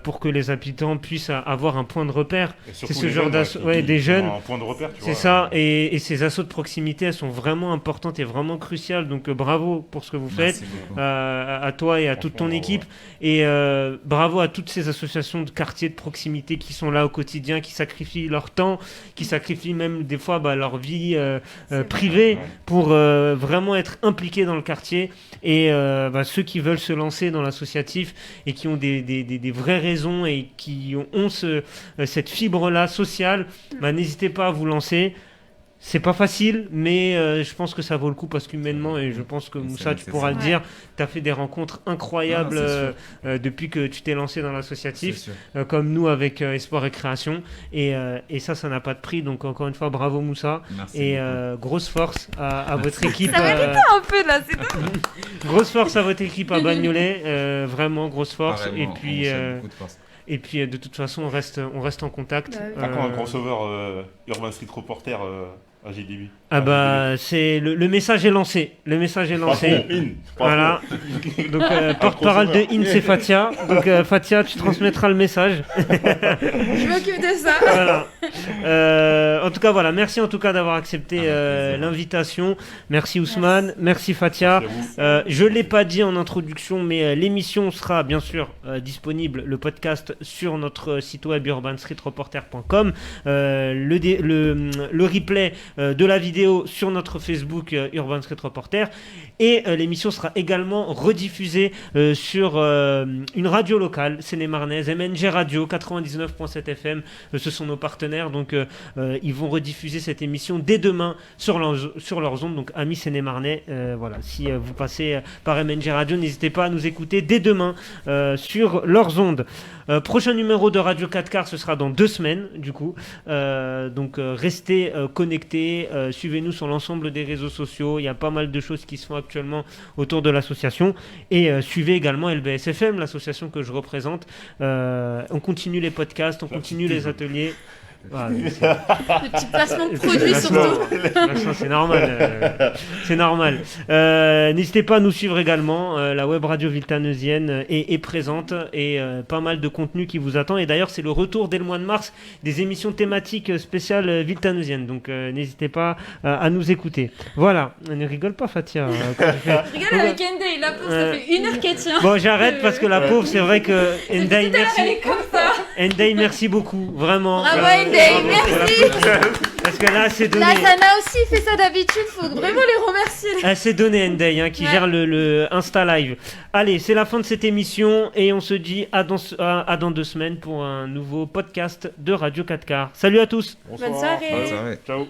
pour que les habitants puissent avoir un point de repère. C'est ce genre d'assos, des jeunes. Un point de repère, tu vois. C'est ça, et ces assos de proximité, elles sont vraiment importantes et vraiment cruciales. Donc bravo pour ce que vous faites, à toi et à toute ton équipe. Et bravo à toutes ces associations de quartier de proximité qui sont là au quotidien, qui sacrifient leur temps, qui sacrifient même des fois leur vie privée pour vraiment être impliqués dans le quartier. Et ceux qui veulent se lancer dans l'associatif et qui ont des vraies raisons et qui ont cette fibre-là sociale, n'hésitez pas à vous lancer. C'est pas facile, mais je pense que ça vaut le coup parce qu'humainement, et je pense que Moussa, tu pourras le dire, tu as fait des rencontres incroyables depuis que tu t'es lancé dans l'associatif, comme nous avec Espoir et Création. Et ça n'a pas de prix. Donc encore une fois, bravo Moussa. Merci et grosse force à votre équipe. Ça méritait un peu là, c'est tout. Grosse force à votre équipe à Bagnolet. Vraiment, grosse force. Pareillement, et puis... Et puis de toute façon, on reste en contact. T'as quand un crossover Urban Street Reporter à GDB? C'est le message est lancé. Le message est lancé. Voilà. Donc porte-parole de IN, c'est Fatia. Donc Fatia, tu transmettras le message. Je m'occupe de ça. Voilà. En tout cas, voilà. Merci en tout cas d'avoir accepté l'invitation. Merci Ousmane. Merci Fatia. Je l'ai pas dit en introduction, mais l'émission sera bien sûr disponible, le podcast sur notre site web urbanstreetreporter.com. Le replay de la vidéo sur notre Facebook Urban Street Reporter, et l'émission sera également rediffusée sur une radio locale seine-et-marnaise, MNG Radio 99.7 FM. Ce sont nos partenaires, donc ils vont rediffuser cette émission dès demain sur leurs ondes. Donc amis seine-et-marnais, voilà, si vous passez par MNG Radio, n'hésitez pas à nous écouter dès demain sur leurs ondes. Prochain numéro de Radio 4 Quarts, ce sera dans 2 semaines du coup, donc restez connectés, suivez-nous sur l'ensemble des réseaux sociaux. Il y a pas mal de choses qui se font actuellement autour de l'association, et suivez également LBSFM, l'association que je représente. On continue les podcasts, on continue les ateliers. Le petit placement de produits surtout. C'est normal. C'est normal. N'hésitez pas à nous suivre également. La web radio viltaneusienne est présente et pas mal de contenu qui vous attend. Et d'ailleurs, c'est le retour dès le mois de mars des émissions thématiques spéciales viltaneusiennes. Donc n'hésitez pas à nous écouter. Voilà. Ne rigole pas, Fatia. Je rigole avec Enday. La pauvre, ça fait 1 heure qu'elle tient. Bon, j'arrête parce que la pauvre, c'est vrai que Enday, merci. Elle est comme ça. Enday, merci beaucoup. Vraiment. Bravo, Enday. Merci. Parce que là, c'est donné. La Sana aussi fait ça d'habitude. Faut vraiment les remercier. C'est donné, Enday, qui gère le Insta Live. Allez, c'est la fin de cette émission et on se dit à dans 2 semaines pour un nouveau podcast de Radio 4 Quarts. Salut à tous. Bonne soirée. Bonne soirée. Ciao.